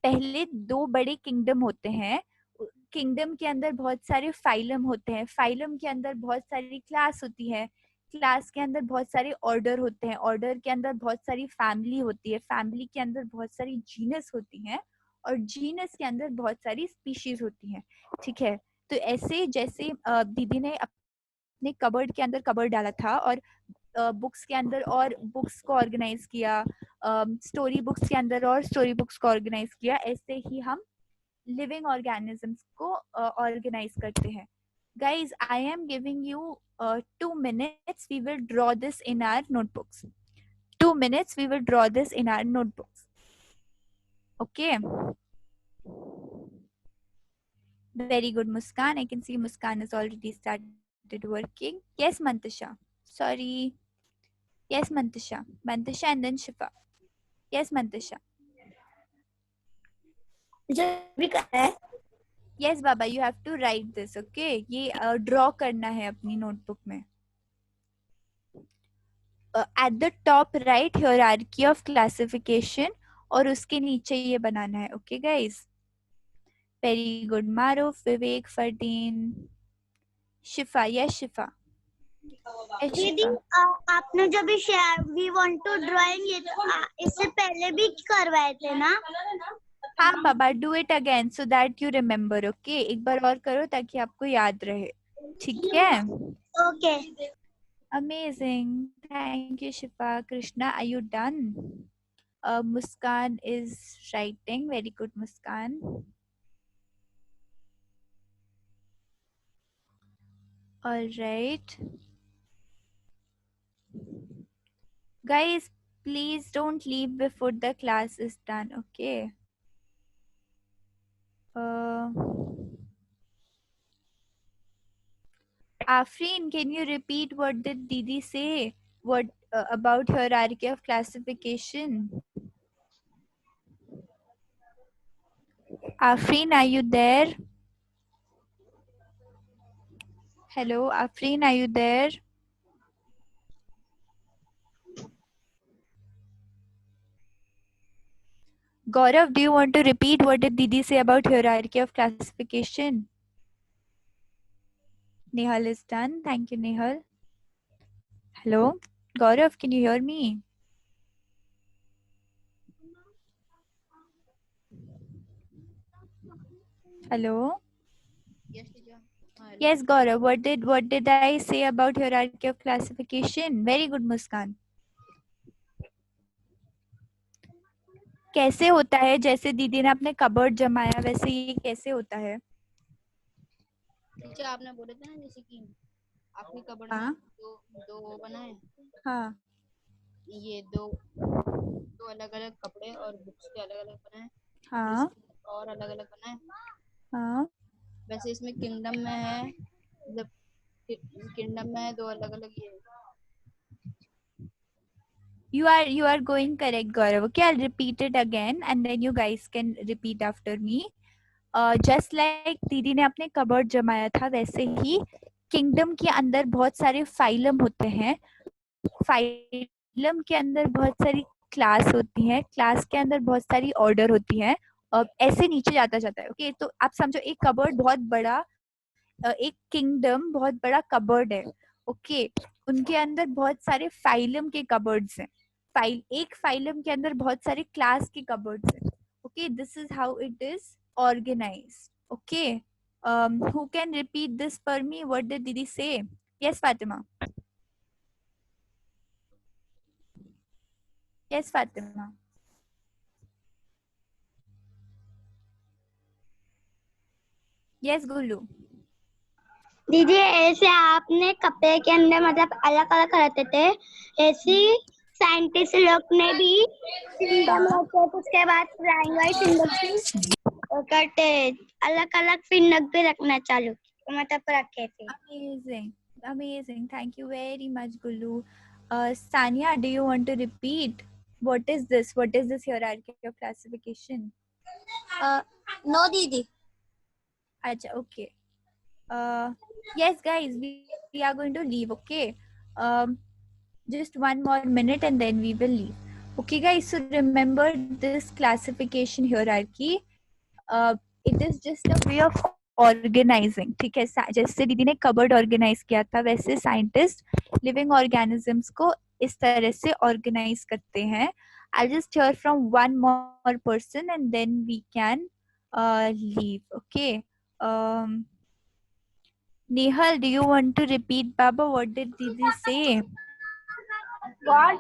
पहले 2 बड़े किंगडम होते हैं, किंगडम के अंदर बहुत सारे फाइलम होते हैं, फाइलम के अंदर बहुत सारी क्लास होती है, क्लास के अंदर बहुत सारे ऑर्डर होते हैं, ऑर्डर के अंदर बहुत सारी फैमिली होती है, फैमिली के अंदर बहुत सारी जीनस होती हैं, और जीनस के अंदर बहुत सारी स्पीशीज होती हैं, ठीक है। तो ऐसे जैसे दीदी ने अपने कबर्ड के अंदर कबर्ड डाला था, और बुक्स के अंदर और बुक्स को ऑर्गेनाइज किया, स्टोरी बुक्स के अंदर और स्टोरी बुक्स को ऑर्गेनाइज किया, ऐसे ही हम लिविंग ऑर्गेनिजम्स को ऑर्गेनाइज करते हैं। Guys, I am giving you 2 minutes. We will draw this in our notebooks. 2 minutes. We will draw this in our notebooks. Okay. Very good, Muskan. I can see Muskan has already started working. Yes, Mantasha. Sorry. Yes, Mantasha. Mantasha and then Shifa. Yes, Mantasha. भी करना है। Yes, Baba. You have to write this. Okay. ये draw करना है अपनी notebook में. At the top right hierarchy of classification, और उसके नीचे ये बनाना है. Okay guys, very good. Maruf, Vivek, Fardeen, Shifa. Yes, Shifa. Yes, दीदी Shifa. आपने जब भी share we want to drawing ये इससे पहले भी करवाए थे ना? हाँ बाबा, do it again so that you remember. Okay, एक बार और करो ताकि आपको याद रहे, ठीक है? Okay. Amazing. Thank you, Shifa. Krishna, are you done? Muskan is writing. Very good, Muskan. All right. Guys, please don't leave before the class is done, okay? Afreen, can you repeat what did Didi say? What about hierarchy of classification? Afreen, are you there? Hello, Afreen, are you there? Gaurav, do you want to repeat what did Didi say about hierarchy of classification? Nehal is done. Thank you, Nehal. Hello, Gaurav, can you hear me? Hello. Yes, teacher. Yes, Gaurav. What did I say about hierarchy of classification? Very good, Muskan. कैसे होता है? जैसे दीदी ने अपने cupboard जमाया वैसे ये कैसे होता है? टीचर आपने बोले थे ना जैसे कि आपके कबर्ड हाँ. में दो बनाए, हाँ. ये दो अलग अलग कपड़े और बुक्स के अलग अलग बनाए, हाँ. और अलग अलग बनाए। हाँ. वैसे इसमें किंगडम में है, मतलब किंगडम में है दो अलग अलग ये। You are going correct, Gaurav. Okay, I'll repeat it again and then you guys can repeat after me. Just like दीदी ने अपने कबर्ड जमाया था वैसे ही किंगडम के अंदर बहुत सारे फाइलम होते हैं, फाइलम के अंदर बहुत सारी क्लास होती हैं, क्लास के अंदर बहुत सारी ऑर्डर होती हैं, और ऐसे नीचे जाता जाता है। ओके, तो आप समझो एक कबर्ड बहुत बड़ा, एक किंगडम बहुत बड़ा कबर्ड है। ओके, उनके अंदर बहुत सारे फाइलम के कबर्ड्स हैं, एक फाइलम के अंदर बहुत सारे क्लास के कबर्ड्स हैं। Okay, this is how it is organised. Okay, who can repeat this for me? What did Didi say? Yes, Fatima. Yes, Fatima. Yes, Gulu. दीदी ऐसे आपने कपड़े के अंदर मतलब अलग अलग रहते थे, ऐसे साइंटिस्ट लोग ने भी किंगडम रखे, उसके बाद फ्लाइंग सिंबल करते अलग अलग फिंडक भी रखना चालू मतलब रखे थे। Amazing, amazing. Thank you very much, Gulu. Sania, do you want to repeat? What is this? What is this hierarchy of classification? No didi. Acha, okay. Yes, guys, we are going to leave. Okay. Just one more minute and then we will leave. Okay, guys. So remember this classification hierarchy. It is just a way of organizing. ठीक है, जैसे दीदी ने cupboard organise किया था वैसे scientist living organisms को इस तरह से ऑर्गेनाइज करते हैं. I'll just hear from one more person and then we can leave. Okay. Nehal, do you want to repeat, Baba? What did Didi say? What?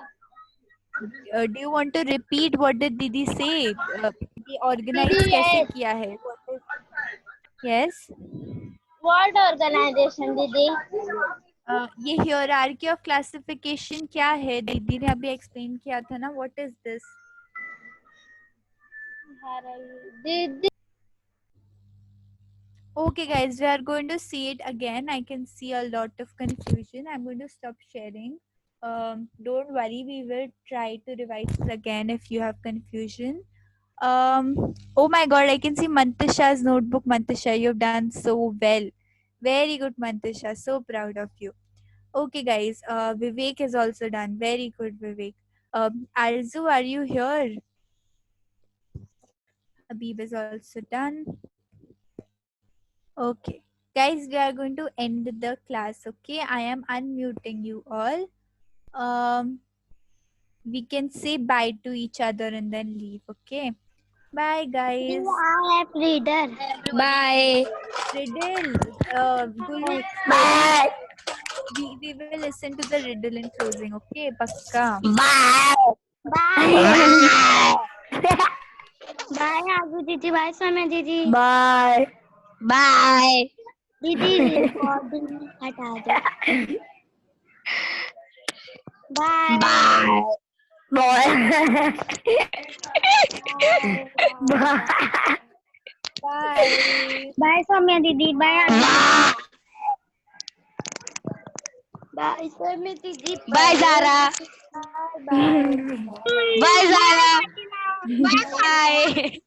Do you want to repeat what did Didi say? Didi organize Didi, कैसे yes. किया है? Yes. What organization, दीदी? ये hierarchy of classification क्या है? दीदी ने अभी explain किया था ना. What is this? दीदी. Okay, guys, we are going to see it again. I can see a lot of confusion. I'm going to stop sharing. Don't worry, we will try to revise it again if you have confusion. Oh my god, I can see Mantasha's notebook. Mantasha, you've done so well. Very good, Mantasha. So proud of you. Okay, guys, Vivek is also done. Very good, Vivek. Arzu, are you here? Habib is also done. Okay, guys, we are going to end the class. Okay, I am unmuting you all. We can say bye to each other and then leave. Okay, bye, guys. I have reader. Bye. Riddle. Bye. We will listen to the riddle in closing. Okay, Pakka. Bye. Bye. Bye, Agu दीदी. Bye, Samya दीदी. Bye. Bye. दीदी recording हटा दो. Bye. Bye. Bye. Bye. Bye, Samya दीदी. Bye, Agu. Bye, Samya दीदी. Bye, Zara. Bye. Bye, Zara. Bye.